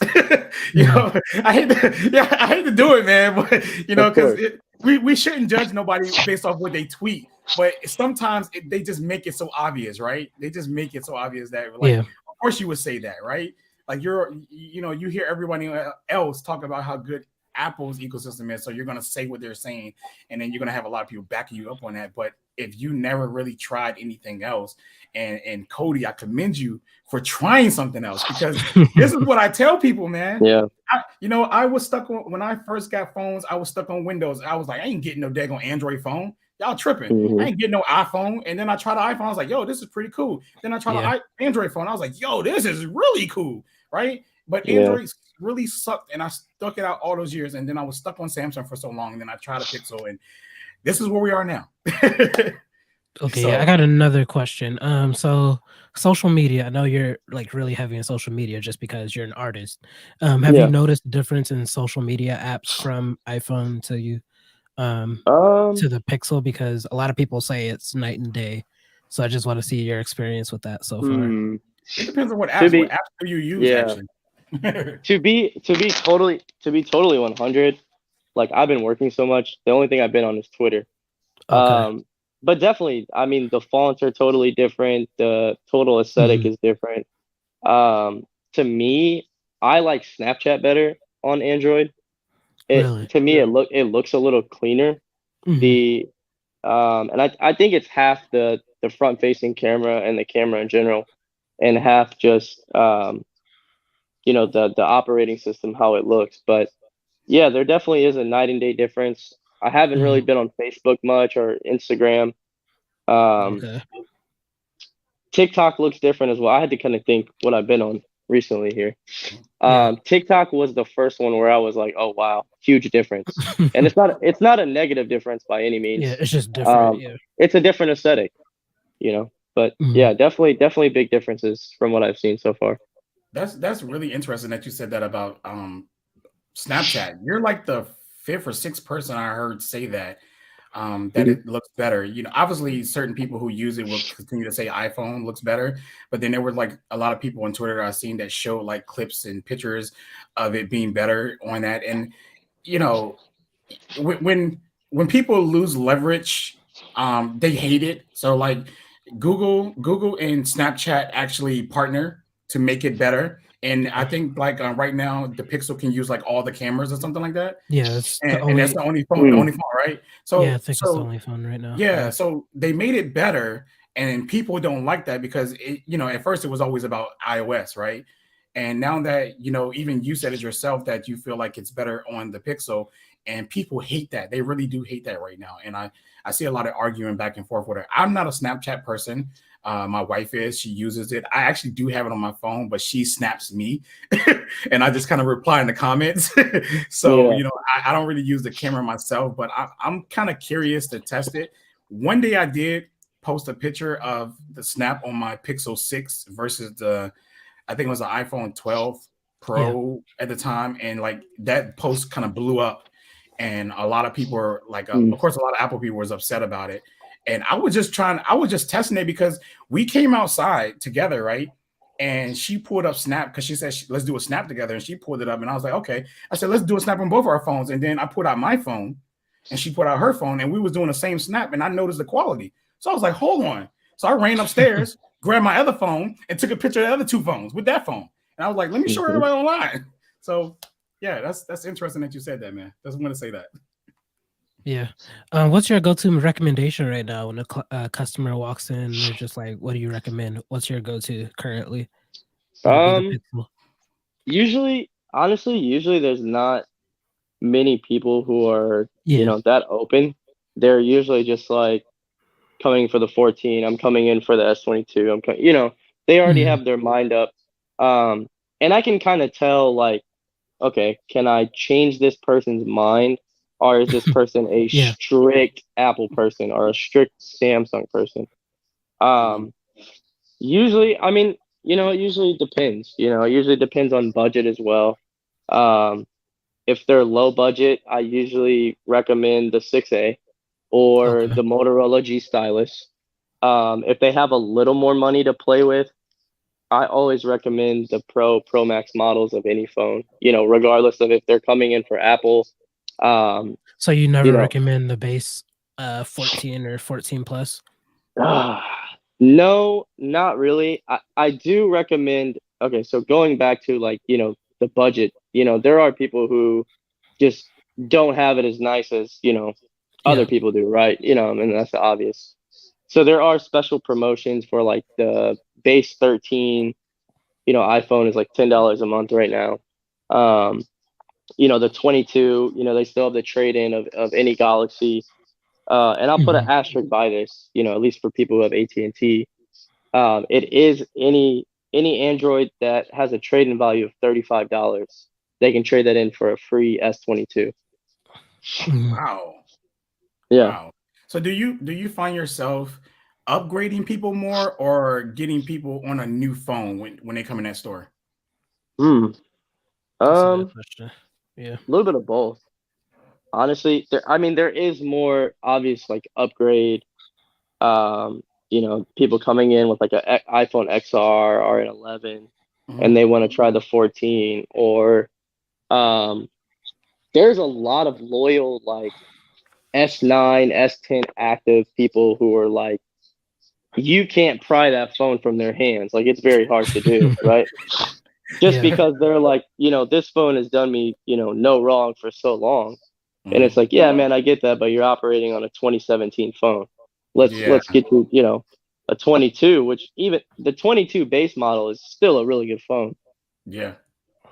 Mhm. I hate to do it, man, but of because course, we shouldn't judge nobody based off what they tweet, but sometimes they just make it so obvious, right? They just make it so obvious that like, Yeah. of course you would say that, right? Like you hear everybody else talk about how good Apple's ecosystem is. So you're going to say what they're saying, and then you're going to have a lot of people backing you up on that. But if you never really tried anything else, and Cody, I commend you for trying something else, because this is what I tell people, man. Yeah. I was stuck on, when I first got phones, I was stuck on Windows. I was like, I ain't getting no daggone Android phone. Y'all tripping. I ain't getting no iPhone. And then I tried the iPhone. I was like, yo, this is pretty cool. Then I tried Yeah. the Android phone. I was like, yo, this is really cool. Right. But Yeah. Android really sucked. And I stuck it out all those years. And then I was stuck on Samsung for so long. And then I tried a Pixel. And this is where we are now. Okay, So- yeah, I got another question. So social media, I know you're like really heavy in social media just because you're an artist. Have Yeah. you noticed a difference in social media apps from iPhone to you to the Pixel? Because a lot of people say it's night and day. So I just want to see your experience with that so far. It depends on what To apps. be- What apps do you use, yeah. actually? To be totally 100, like I've been working so much, the only thing I've been on is Twitter. Okay. But definitely, I mean, the fonts are totally different. The total aesthetic Mhm. is different. To me, I like Snapchat better on Android. Really? To me, it looks a little cleaner. Mhm. The and I think it's half the front facing camera and the camera in general, and half just the operating system, how it looks. But yeah, there definitely is a night and day difference. I haven't really Mhm. been on Facebook much or Instagram. Um, Okay. TikTok looks different as well. I had to kind of think what I've been on recently here. Yeah. TikTok was the first one where I was like, oh wow, huge difference. And it's not a negative difference by any Yeah, means. it's just different. Yeah. It's a different aesthetic, But Mhm. yeah, definitely big differences from what I've seen so far. That's really interesting that you said that about Snapchat. You're like the fifth or sixth person I heard say that that Mhm. it looks better. Obviously certain people who use it will continue to say iPhone looks better, but then there were like a lot of people on Twitter I've seen that show like clips and pictures of it being better on that. And you know, when people lose leverage, they hate it. So like Google and Snapchat actually partner to make it better. And I think like right now the Pixel can use like all the cameras or something like that. Yeah, it's the And that's only. the Mm. only phone, right? Yeah, I So think it's the only phone right now. yeah, so they made it better, and people don't like that because at first it was always about iOS, right? And now that even you said it yourself that you feel like it's better on the Pixel, and people hate that. They really do hate that right now. And I see a lot of arguing back and forth with her. I'm not a Snapchat person. My wife is. She uses it. I actually do have it on my phone, but she snaps me, and I just kind of reply in the comments. So Yeah. I don't really use the camera myself, but I'm kind of curious to test it. One day I did post a picture of the snap on my Pixel 6 versus I think it was the iPhone 12 Yeah. Pro at the time, and like that post kind of blew up, and a lot of people were like, Mm. of course, a lot of Apple people was upset about it, and I was just testing it because we came outside together, right? And she pulled up Snap because she said, let's do a Snap together. And she pulled it up. And I was like, okay. I said, let's do a Snap on both our phones. And then I put out my phone and she put out her phone. And we was doing the same Snap. And I noticed the quality. So I was like, hold on. So I ran upstairs, grabbed my other phone, and took a picture of the other two phones with that phone. And I was like, let me show Mhm. everybody online. So yeah, that's interesting that you said that, man. Just want to say that. Yeah. What's your go-to recommendation right now when a customer walks in? They're just like, "What do you recommend?" What's your go-to currently? Would it be the Um, Pixel? usually there's not many people who are, Yeah. that open. They're usually just like coming for the 14. I'm coming in for the S22. They already Mhm. have their mind up. Um, and I can kind of tell like, okay, can I change this person's mind? Or is this person a Yeah. strict Apple person or a strict Samsung person? Mhm. Um, Usually, I mean, it usually depends. It usually depends on budget as well. Um, if they're low budget, I usually recommend the 6A or Okay. the Motorola G Stylus. If they have a little more money to play with, I always recommend the Pro Max models of any phone, regardless of if they're coming in for Apple. Um, So you you never know, recommend the base 14 or 14 plus? no, not really. I do recommend, okay, so going back to like, the budget, there are people who just don't have it as nice as, other Yeah. people do, right? I mean, that's obvious. So there are special promotions for like the base 13, iPhone is like $10 a month right now. Um, the 22, they still have the trade-in of any Galaxy. And I'll put an Mhm. asterisk by this, at least for people who have AT&T. It is any Android that has a trade-in value of $35. They can trade that in for a free S22. Mhm. Wow. Yeah. Wow. So do you find yourself upgrading people more or getting people on a new phone when they come in that store? Hmm. That's a good A question. Yeah. little bit of both. Honestly, I mean, there is more obvious like upgrade. People coming in with like a iPhone XR or an 11, Mhm. and they want to try the 14, or um, there's a lot of loyal like S9, S10 active people who are like, you can't pry that phone from their hands. Like it's very hard to do, right? Just Yeah. because they're like, this phone has done me, no wrong for so long. And Mhm. it's like, yeah, man, I get that, but you're operating on a 2017 phone. Let's Yeah. let's get to, a 22, which even the 22 base model is still a really good phone. Yeah.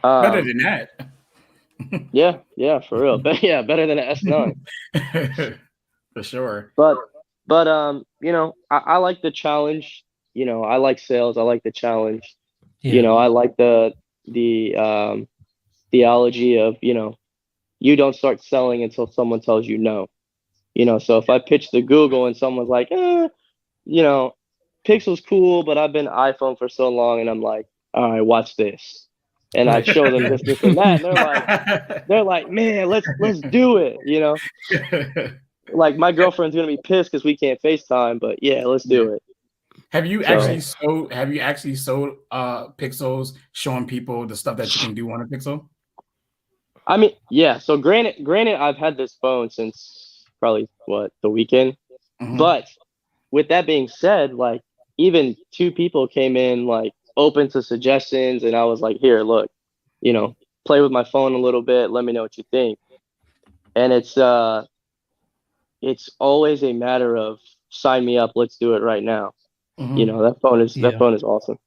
Better Um, than that. yeah, yeah, for real. But yeah, better than an S9. For sure. But I like the challenge. I like sales. I like the challenge. Yeah. I like the theology of, you don't start selling until someone tells you no. So if I pitch to Google and someone's like, you know, Pixel's cool, but I've been iPhone for so long, and I'm like, all right, watch this. And I Right. show them Yeah. this, and that, and they're like, man, let's do it. Like my girlfriend's gonna be pissed because we can't FaceTime, but yeah, let's Yeah. do it. Have you So actually sold Pixels showing people the stuff that you can do on a Pixel? I mean, yeah. So granted, I've had this phone since probably what the weekend. Mhm. But with that being said, like even two people came in like open to suggestions, and I was like, here, look, you know, play with my phone a little bit. Let me know what you think. And it's always a matter of sign me up. Let's do it right now. Mhm. That Yeah. phone is awesome.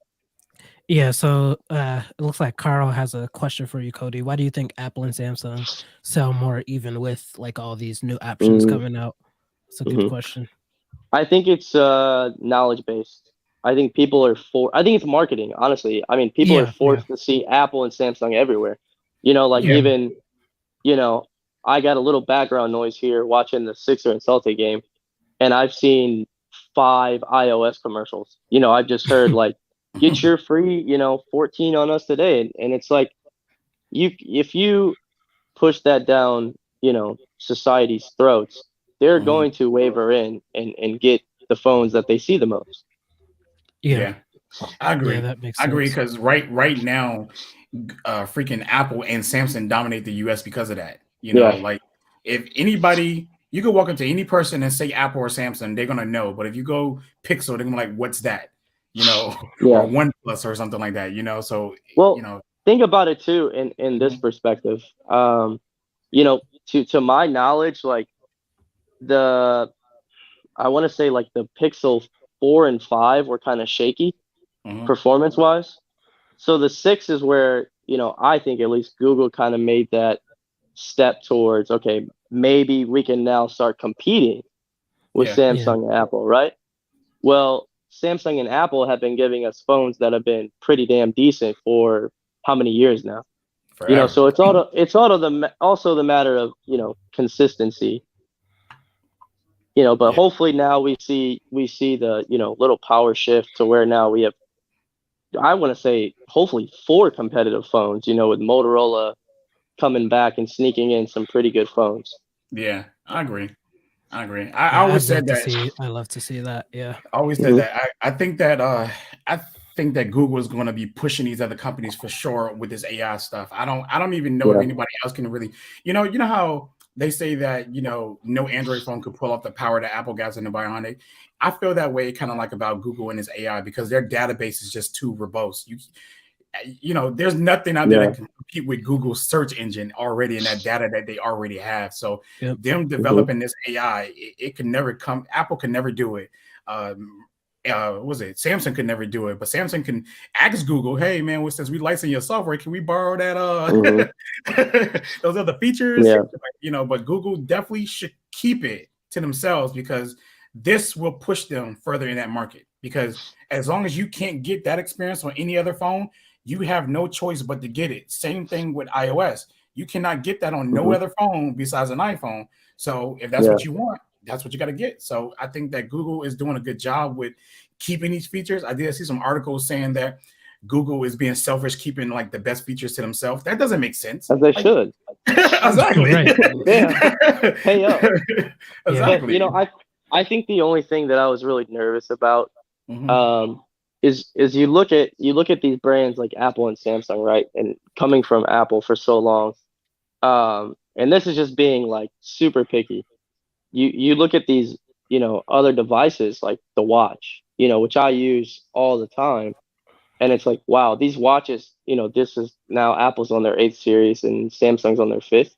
Yeah, so it looks like Carl has a question for you, Cody. Why do you think Apple and Samsung sell more even with like all these new options Mm-hmm. coming out? It's a good Mm-hmm. question. I think it's knowledge based. I think it's marketing, honestly. I mean, people are Yeah, yeah, forced to see Apple and Samsung everywhere. Like Yeah. mhm, even, you know, I got a little background noise here watching the Sixer and Celtic game, and I've seen 5 iOS commercials. I've just heard like, get your free, 14 on us today. And it's like if you push that down, society's throats, they're Mhm. going to waver in and get the phones that they see the most. yeah, Yeah. I yeah. agree. That makes I agree sense. because right now, freaking Apple and Samsung dominate the U.S. because of that. Yeah. Like if anybody, you could walk up to any person and say Apple or Samsung, they're gonna know. But if you go Pixel, they're gonna be like, "What's that?" Or Yeah. OnePlus or something like that. So you Well, know, think about it too in this mhm, perspective. To my knowledge, like the I want to say like the Pixel 4 and 5 were kind of shaky mhm, performance wise. So the 6 is where, I think at least Google kind of made that step towards, okay, maybe we can now start competing with yeah, Yeah, Samsung and Apple, right? Well, Samsung and Apple have been giving us phones that have been pretty damn decent for how many years now? forever. So also the matter of, consistency. But Yeah, hopefully now we see the, little power shift to where now we have, I want to say, hopefully 4 competitive phones, with Motorola coming back and sneaking in some pretty good phones. yeah, I agree. I agree. I yeah. always said that. I love to see that. Yeah, I always said Hmm. that. I think that Google is going to be pushing these other companies for sure with this AI stuff. I don't even know if Yeah. anybody else can really, you know how they say that, no Android phone could pull off the power that Apple got in the Bionic. I feel that way kind of like about Google and its AI because their database is just too verbose. there's nothing out there that can compete with Google's search engine already and that data that they already have. So them developing this AI, it can never come. Apple can never do it. What was it? Samsung could never do it, but Samsung can ask Google, "Hey, man, well, since we license your software, can we borrow that those other features?" Yeah. But Google definitely should keep it to themselves because this will push them further in that market. Because as long as you can't get that experience on any other phone, you have no choice but to get it. Same thing with iOS. You cannot get that on no other phone besides an iPhone. So if that's what you want, that's what you got to get. So I think that Google is doing a good job with keeping these features. I did see some articles saying that Google is being selfish, keeping like the best features to themselves. That doesn't make sense. As they should. Exactly. Right. Yeah. Hey, up. Exactly. But I think the only thing that I was really nervous about is you look at these brands like Apple and Samsung, right? And coming from Apple for so long. And this is just being like super picky. You look at these, other devices like the watch, which I use all the time. And it's like, wow, these watches, this is now Apple's on their 8th series and Samsung's on their 5th,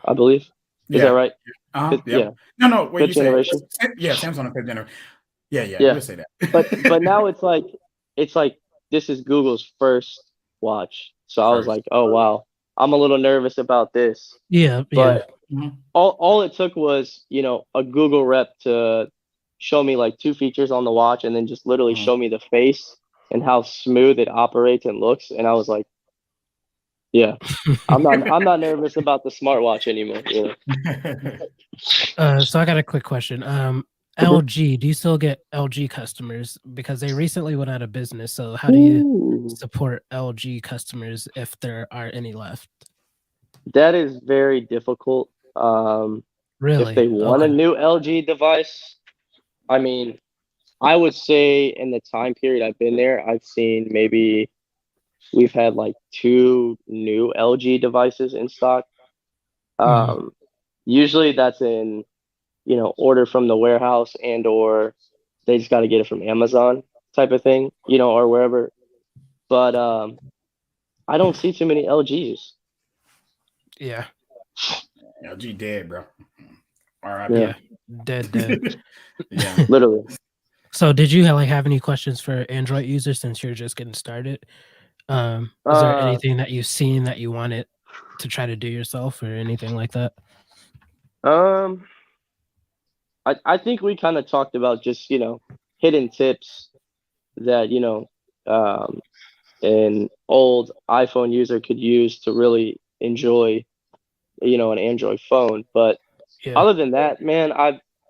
I believe. Is that right? Yeah. No, what 5th you generation. say? Yeah, Samsung on 5th generation. Yeah, Yeah. we'll say that. But now it's like this is Google's first watch. So I was like, oh wow, I'm a little nervous about this. Yeah. But all it took was, a Google rep to show me like 2 features on the watch and then just literally show me the face and how smooth it operates and looks. And I was like, yeah, I'm not nervous about the smartwatch anymore. So I got a quick question. LG, do you still get LG customers? Because they recently went out of business. So how do you support LG customers if there are any left? That is very difficult. Really? If they want a new LG device, I mean, I would say in the time period I've been there, I've seen maybe we've had like 2 new LG devices in stock. Usually that's in, order from the warehouse and or they just got to get it from Amazon type of thing, or wherever. But I don't see too many LGs. Yeah. LG dead, bro. All right. Yeah. Dead. Yeah. Literally. So did you have any questions for Android users since you're just getting started? Is there anything that you've seen that you wanted to try to do yourself or anything like that? I think we kind of talked about just, hidden tips that, an old iPhone user could use to really enjoy, an Android phone. But other than that, man,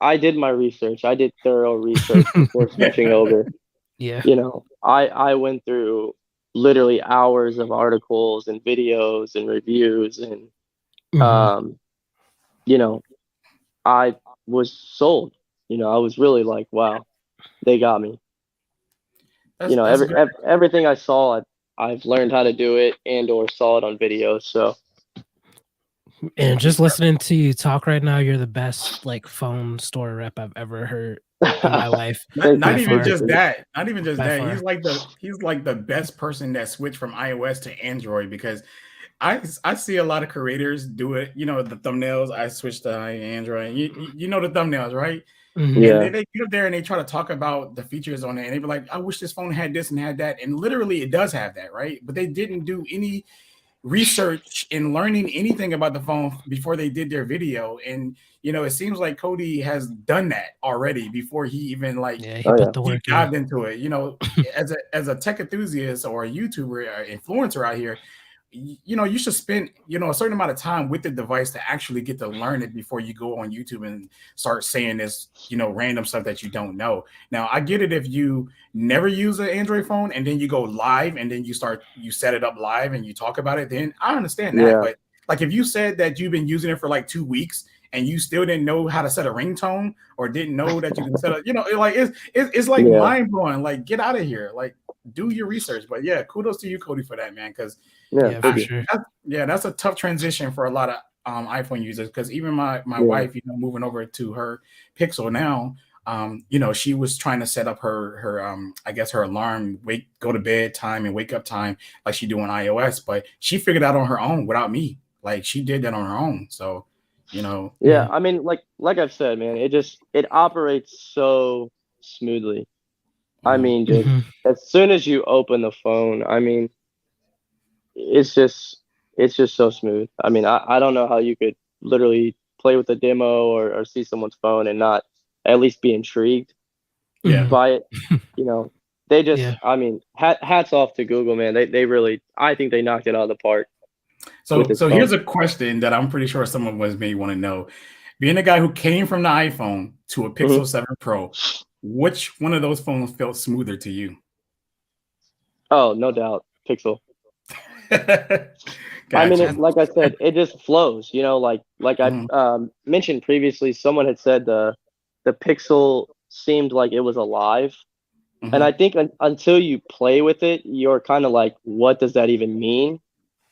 I did my research. I did thorough research before switching over. Yeah. I went through literally hours of articles and videos and reviews and I was sold. I was really like, wow, they got me. Everything I saw, I've learned how to do it and or saw it on video. So, and just listening to you talk right now, you're the best phone store rep I've ever heard in my life. Not even just that. He's like the best person that switched from iOS to Android because I see a lot of creators do it. The thumbnails. I switched to Android. You know the thumbnails, right? Yeah. And they get up there and they try to talk about the features on it, and they be like, "I wish this phone had this and had that." And literally, it does have that, right? But they didn't do any research in learning anything about the phone before they did their video. And it seems like Cody has done that already before he even put the work dived into it. As a tech enthusiast or a YouTuber or influencer out here, you should spend a certain amount of time with the device to actually get to learn it before you go on YouTube and start saying this random stuff that you don't know. Now I get it if you never use an Android phone and then you go live and then you set it up live and you talk about it, then I understand that. But like if you said that you've been using it for like 2 weeks and you still didn't know how to set a ringtone or didn't know that you can set up, it's like mind blowing. Like, get out of here. Like, do your research. But yeah, kudos to you, Cody, for that, man. Because that's a tough transition for a lot of iPhone users. Because even my wife, moving over to her Pixel now, she was trying to set up her I guess her alarm, go to bed time and wake up time like she do on iOS, but she figured out on her own without me. Like she did that on her own. So, Yeah, I mean, like I've said, man, it operates so smoothly. I mhm. mean, just as soon as you open the phone, I mean, it's just it's just so smooth. I mean, I don't know how you could literally play with the demo or see someone's phone and not at least be intrigued Yeah. by it. You know, they just, Yeah. I mean, hats off to Google, man. They really, I think they knocked it out of the park with So this so here's phone. a question that I'm pretty sure some of us may want to know. Being a guy who came from the iPhone to a Mhm. Pixel 7 Pro, which one of those phones felt smoother to you? Oh, no doubt, Pixel. I mean, Gotcha. like I said, it just flows. Like I Mhm, mentioned previously, someone had said the Pixel seemed like it was alive, and I mhm. think until you play with it, you're kind of like, what does that even mean?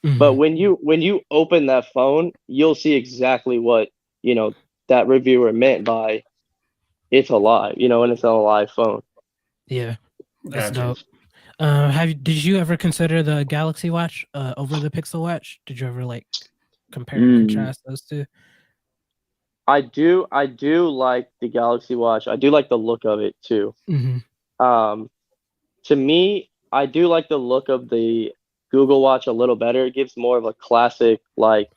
But Mhm. when you open that phone, you'll see exactly what you know that reviewer meant by it's alive. And it's an alive phone. Yeah, that's Gotcha. dope. Did you ever consider the Galaxy Watch over the Pixel Watch? Did you ever like compare and Mm. contrast those 2? I do like the Galaxy Watch. I do like the look of it too. Mhm. Um, to me, I do like the look of the Google Watch a little better. It gives more of a classic, like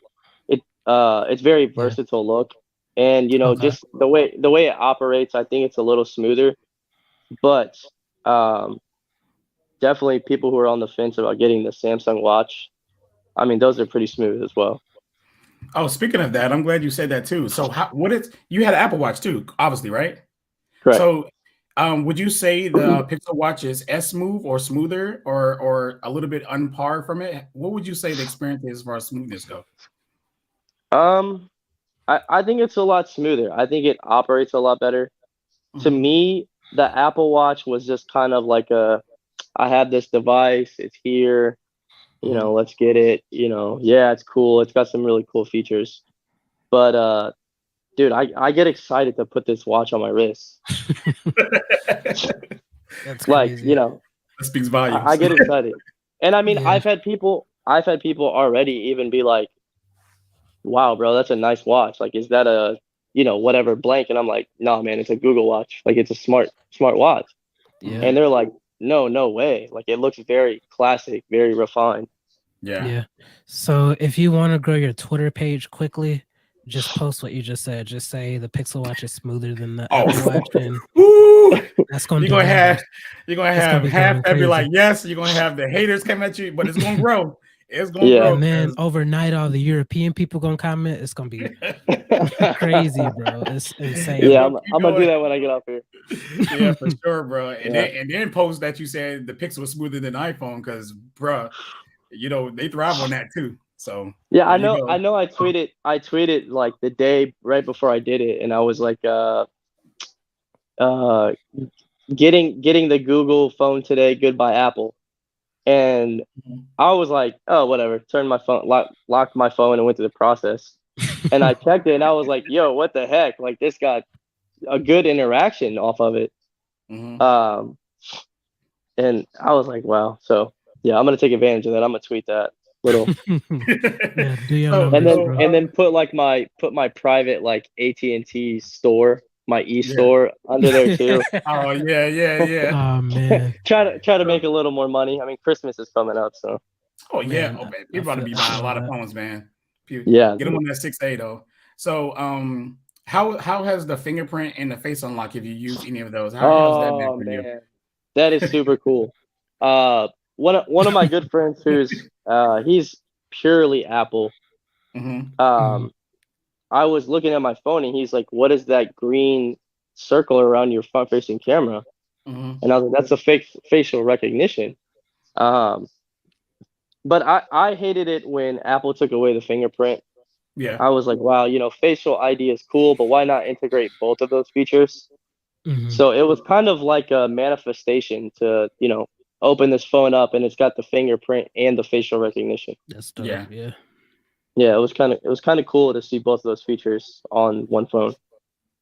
it's very Yeah. versatile look, and Okay. just the way it operates, I think it's a little smoother. But um, definitely people who are on the fence about getting the Samsung Watch, I mean, those are pretty smooth as well. Oh, speaking of that, I'm glad you said that too. So, you had an Apple Watch too, obviously, right? Correct. So, would you say the Pixel Watch is S smooth or smoother, or a little bit unpar from it? What would you say the experience is as far as smoothness go? Um, I think it's a lot smoother. I think it operates a lot better. To Mhm, me, the Apple Watch was just kind of like I have this device, it's here, mhm. let's get it, yeah, it's cool. It's got some really cool features. But dude, I get excited to put this watch on my wrist. That That's Like, crazy. speaks I volumes. get excited. And I mean, Yeah. I've had people already even be like, "Wow, bro, that's a nice watch. Like, is that a, whatever blank?" And I'm like, "No, man, it's a Google Watch. Like, it's a smart watch." Yeah. And Mhm. they're like, "No, no way. Like, it looks very classic, very refined." Yeah. Yeah. So if you want to grow your Twitter page quickly, just post what you just said. Just say the Pixel Watch is smoother than the Oh, Apple Watch, and ooh, that's gonna you're do gonna have numbers. you're gonna It's gonna have be half going that be like crazy. yes. You're gonna have the haters come at you, but it's gonna grow. It's gonna Yeah. grow And then because overnight, all the European people gonna comment. It's gonna be crazy, bro. It's it's Yeah, insane. gonna I'm keep gonna do going. that when I get off here. Yeah, for sure, bro. And Yeah. then post that you said the Pixel was smoother than iPhone because, bro, they thrive on that too. So Yeah, there I you know. I go. know. I tweeted like the day right before I did it, and I was like, uh, getting the Google phone today. Goodbye, Apple. And Mhm. I was like, oh, whatever. Turned my phone, locked my phone, and went through the process. And I checked it, and I was like, yo, what the heck? Like, this got a good interaction off of it. Mhm. Um, and I was like, wow. So yeah, I'm gonna take advantage of that. I'm gonna tweet that little, Yeah, do your so and numbers, then so bro. and then put my private like AT&T store, my yeah. e-store under there too. Oh yeah, yeah, yeah. Oh man, Try to So make a little more money. I mean, Christmas is coming up, so oh yeah, man, oh man, I people about to feel be I buying a feel lot of that. phones, man. yeah, Get them on that 6A though. So how has the fingerprint and the face unlock if you use any of those? How's that been oh for you? man, that is super cool. Uh, one of my good friends he's purely Apple. Hmm. Mhm. Um, I was looking at my phone and he's like, "What is that green circle around your front-facing camera?" Hmm. And I was like, "That's a fake facial recognition." Um, but I hated it when Apple took away the fingerprint. Yeah. I was like, "Wow, facial ID is cool, but why not integrate both of those features?" Mhm. So it was kind of like a manifestation to, open this phone up and it's got the fingerprint and the facial recognition. That's dope. Yeah. Yeah. Yeah, it was kind of cool to see both of those features on one phone.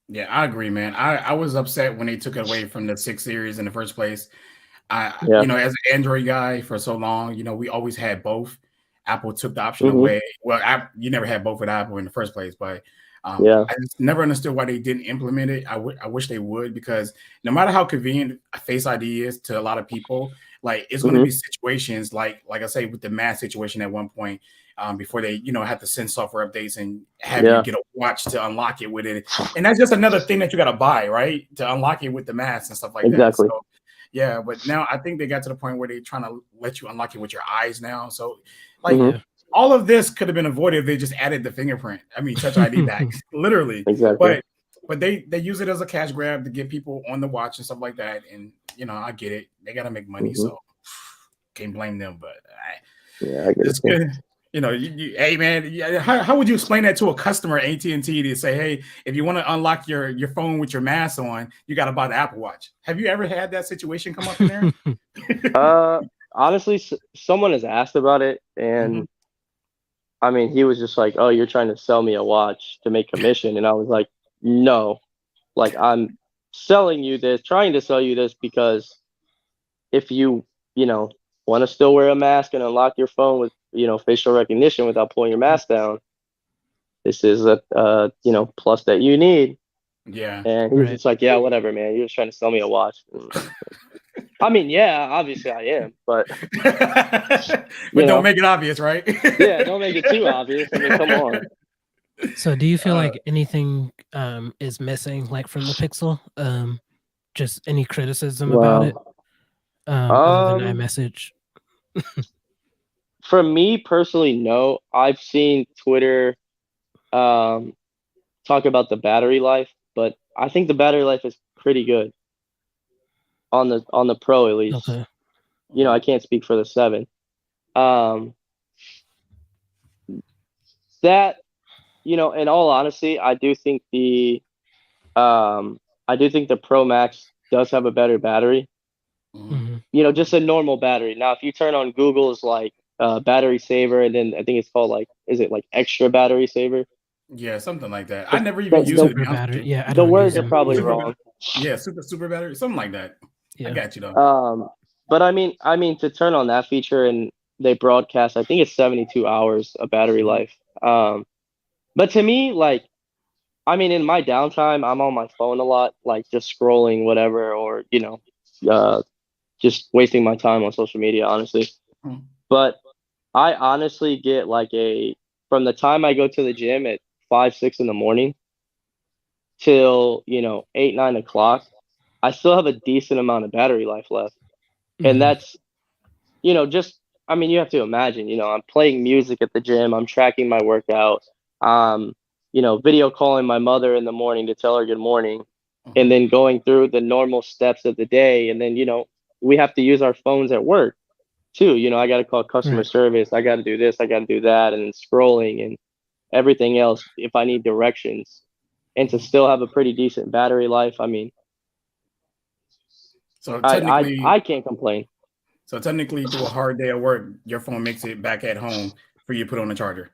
Yeah, I agree, man. I was upset when they took it away from the 6 series in the first place. Yeah. As an Android guy for so long, we always had both. Apple took the option Hmm. away. Well, you never had both with Apple in the first place, but Yeah. I just never understood why they didn't implement it. I wish they would, because no matter how convenient Face ID is to a lot of people, like it's going to Hmm. be situations like I say with the mask situation at one point, before they have to send software updates and have you Yeah. get a watch to unlock it with it, and that's just another thing that you got to buy, right, to unlock it with the mask and stuff like that. Exactly. So yeah, but now I think they got to the point where they're trying to let you unlock it with your eyes now. So, like, Hmm. Yeah. all of this could have been avoided if they just added the fingerprint. I mean, Touch ID back, literally. Exactly. But they use it as a cash grab to get people on the watch and stuff like that. And I get it. They got to make money, Hmm. so can't blame them. But Yeah, I get it it's too. good. Hey man, yeah, how would you explain that to a customer at AT&T to say, hey, if you want to unlock your phone with your mask on, you got to buy the Apple Watch? Have you ever had that situation come up in there? Uh, Honestly, someone has asked about it, Mhm. and I mean, he was just like, "Oh, you're trying to sell me a watch to make commission," and I was like, "No, like I'm selling you this, trying to sell you this because if you know, want to still wear a mask and unlock your phone with facial recognition without pulling your mask down, this is a plus that you need." Yeah. And he was Right. just like, "Yeah, whatever, man. You're just trying to sell me a watch." I mean, yeah, obviously I am, but But you don't know, make it obvious, right? yeah, don't make it too obvious. I mean, come on. So do you feel uh, like anything is missing like from the Pixel? Just any criticism about it Well, other than um, iMessage? for me personally, no. I've seen Twitter um talk about the battery life, but I think the battery life is pretty good on the Pro at least. Okay. I can't speak for the 7. Um, that in all honesty, um I do think the Pro Max does have a better battery. mhm. Mhm. Just a normal battery. Now, if you turn on Google's like battery saver, and then I think it's called like, is it like extra battery saver? Yeah, something like that. I The never even the used it, the, to be Super honest with battery. you. Yeah, I the don't use words are them. probably Super, wrong. yeah, super battery, something like that. I Yeah. got you though. Um, but I mean to turn on that feature, and they broadcast, I think it's 72 hours of battery Mhm. life. But to me, like, I mean, in my downtime, I'm on my phone a lot, like just scrolling whatever, or uh, just wasting my time on social media, honestly. Mhm. But I honestly get like from the time I go to the gym at 5, 6 in the morning till 8, 9 o'clock, I still have a decent amount of battery life left, and Mhm. that's just, I mean, you have to imagine, I'm playing music at the gym, I'm tracking my workout, um, video calling my mother in the morning to tell her good morning, and Mhm. then going through the normal steps of the day. And then, we have to use our phones at work too. I got to call customer Right. service, I got to do this, I got to do that, and then scrolling and everything else if I need directions. And to Mhm. still have a pretty decent battery life, I mean, So I, I, technically, I can't complain. through a hard day at work, your phone makes it back at home for you to put on the charger.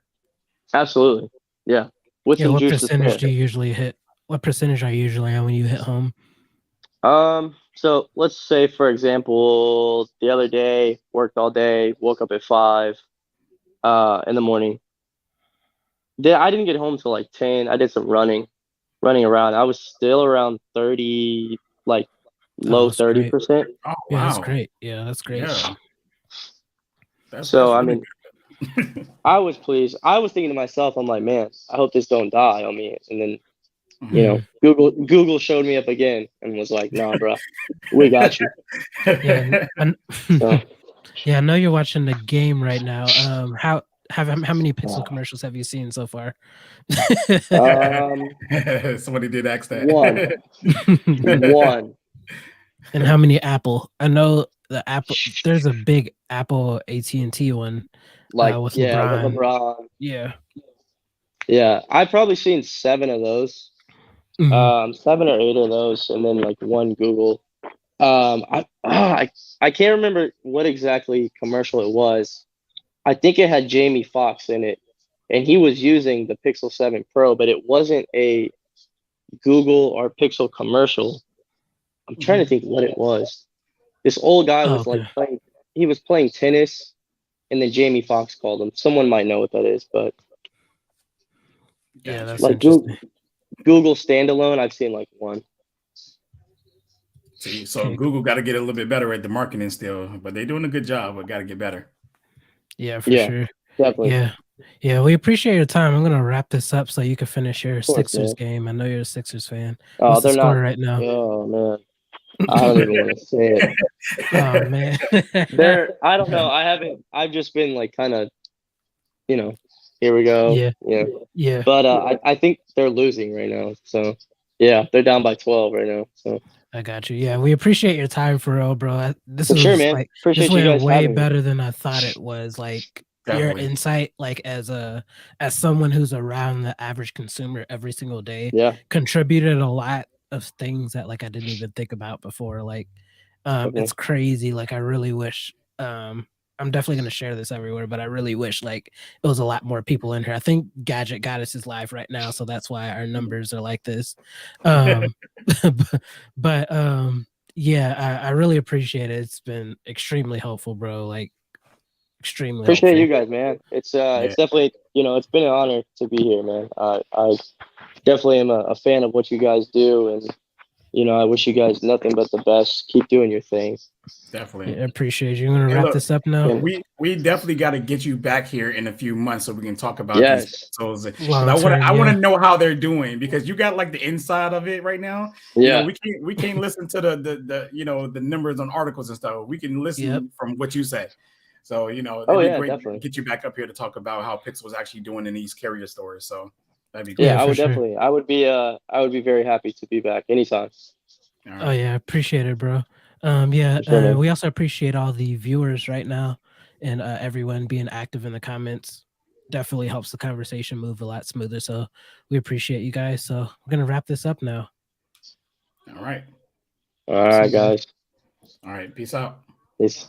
Absolutely. Yeah. With Yeah, some what juice to percentage spare. do you usually hit? What percentage are you usually on when you hit home? So let's say, for example, the other day, worked all day, woke up at 5 in the morning. I didn't get home till like 10. I did some running around. I was still around 30, like Oh, low that's great. 30%. Oh Yeah, that's wow, great. Yeah, that's great. yeah, that's So I really mean, good. I was pleased. I was thinking to myself, I'm like, man, I hope this don't die on me. And then, Mhm. Google showed me up again and was like, nah, bro, we got you. Yeah, So yeah, I know you're watching the game right now. How many Pixel uh, commercials have you seen so far? um Somebody did ask one, that. one. And how many Apple? I know the Apple. There's a big Apple AT&T one Like, with yeah, with LeBron. LeBron. Yeah. Yeah, I've probably seen 7 of those, Mhm. 7 or 8 of those, and then like one Google. I can't remember what exactly commercial it was. I think it had Jamie Foxx in it, and he was using the Pixel 7 Pro, but it wasn't a Google or Pixel commercial. I'm trying to think what it was. This old guy Oh, was like okay. playing. He was playing tennis, and then Jamie Foxx called him. Someone might know what that is, but Yeah, Gotcha. that's like interesting. Google standalone, I've seen like one. See, so Okay. Google got to get a little bit better at the marketing still, but they're doing a good job. But got to get better. Yeah, for Yeah, sure. definitely. Yeah. Yeah, we appreciate your time. I'm gonna wrap this up so you can finish your Of course, Sixers man. game. I know you're a Sixers fan. Oh, What's the they're score not. right now? Oh man, I don't even want to say it. Oh man. They're. I don't know. I haven't. I've just been like kind of, you know, here we go. Yeah, Yeah. yeah. But I think they're losing right now. So yeah, they're down by 12 right now. So I got you. Yeah, we appreciate your time for real, bro. This for sure, was man. like this Appreciate you went guys way having me. better than I thought it was. Like your Definitely. insight, like as someone who's around the average consumer every single day, Yeah. contributed a lot of things that like I didn't even think about before. Like Okay. it's crazy. Like I really wish I'm definitely gonna share this everywhere, but I really wish like it was a lot more people in here. I think Gadget Goddess is live right now, so that's why our numbers are like this. Um but yeah, I really appreciate it. It's been extremely helpful, bro. Like extremely Appreciate you helpful. guys, man. Yeah, It's definitely, it's been an honor to be here, man. I definitely am a fan of what you guys do, and I wish you guys nothing but the best. Keep doing your thing. definitely. Yeah, appreciate you. I'm gonna Hey, wrap look, this up now. And we definitely got to get you back here in a few months so we can talk about these yes, pixels. Because Long term, I want to yeah. know how they're doing because you got like the inside of it right now. yeah, We can't listen to the the numbers on articles and stuff. We can Yep. listen from what you say. So oh it'd be yeah, great to definitely. get you back up here to talk about how Pixel is actually doing in these carrier stores. So that'd be Yeah, Yeah, great. I for would sure. definitely. I would be very happy to be back anytime. All Oh right. yeah, appreciate it, bro. Yeah, For sure, man. we also appreciate all the viewers right now and everyone being active in the comments. Definitely helps the conversation move a lot smoother. So we appreciate you guys. So we're gonna wrap this up now. All right. All See right, you guys. guys. All right. Peace out. Peace.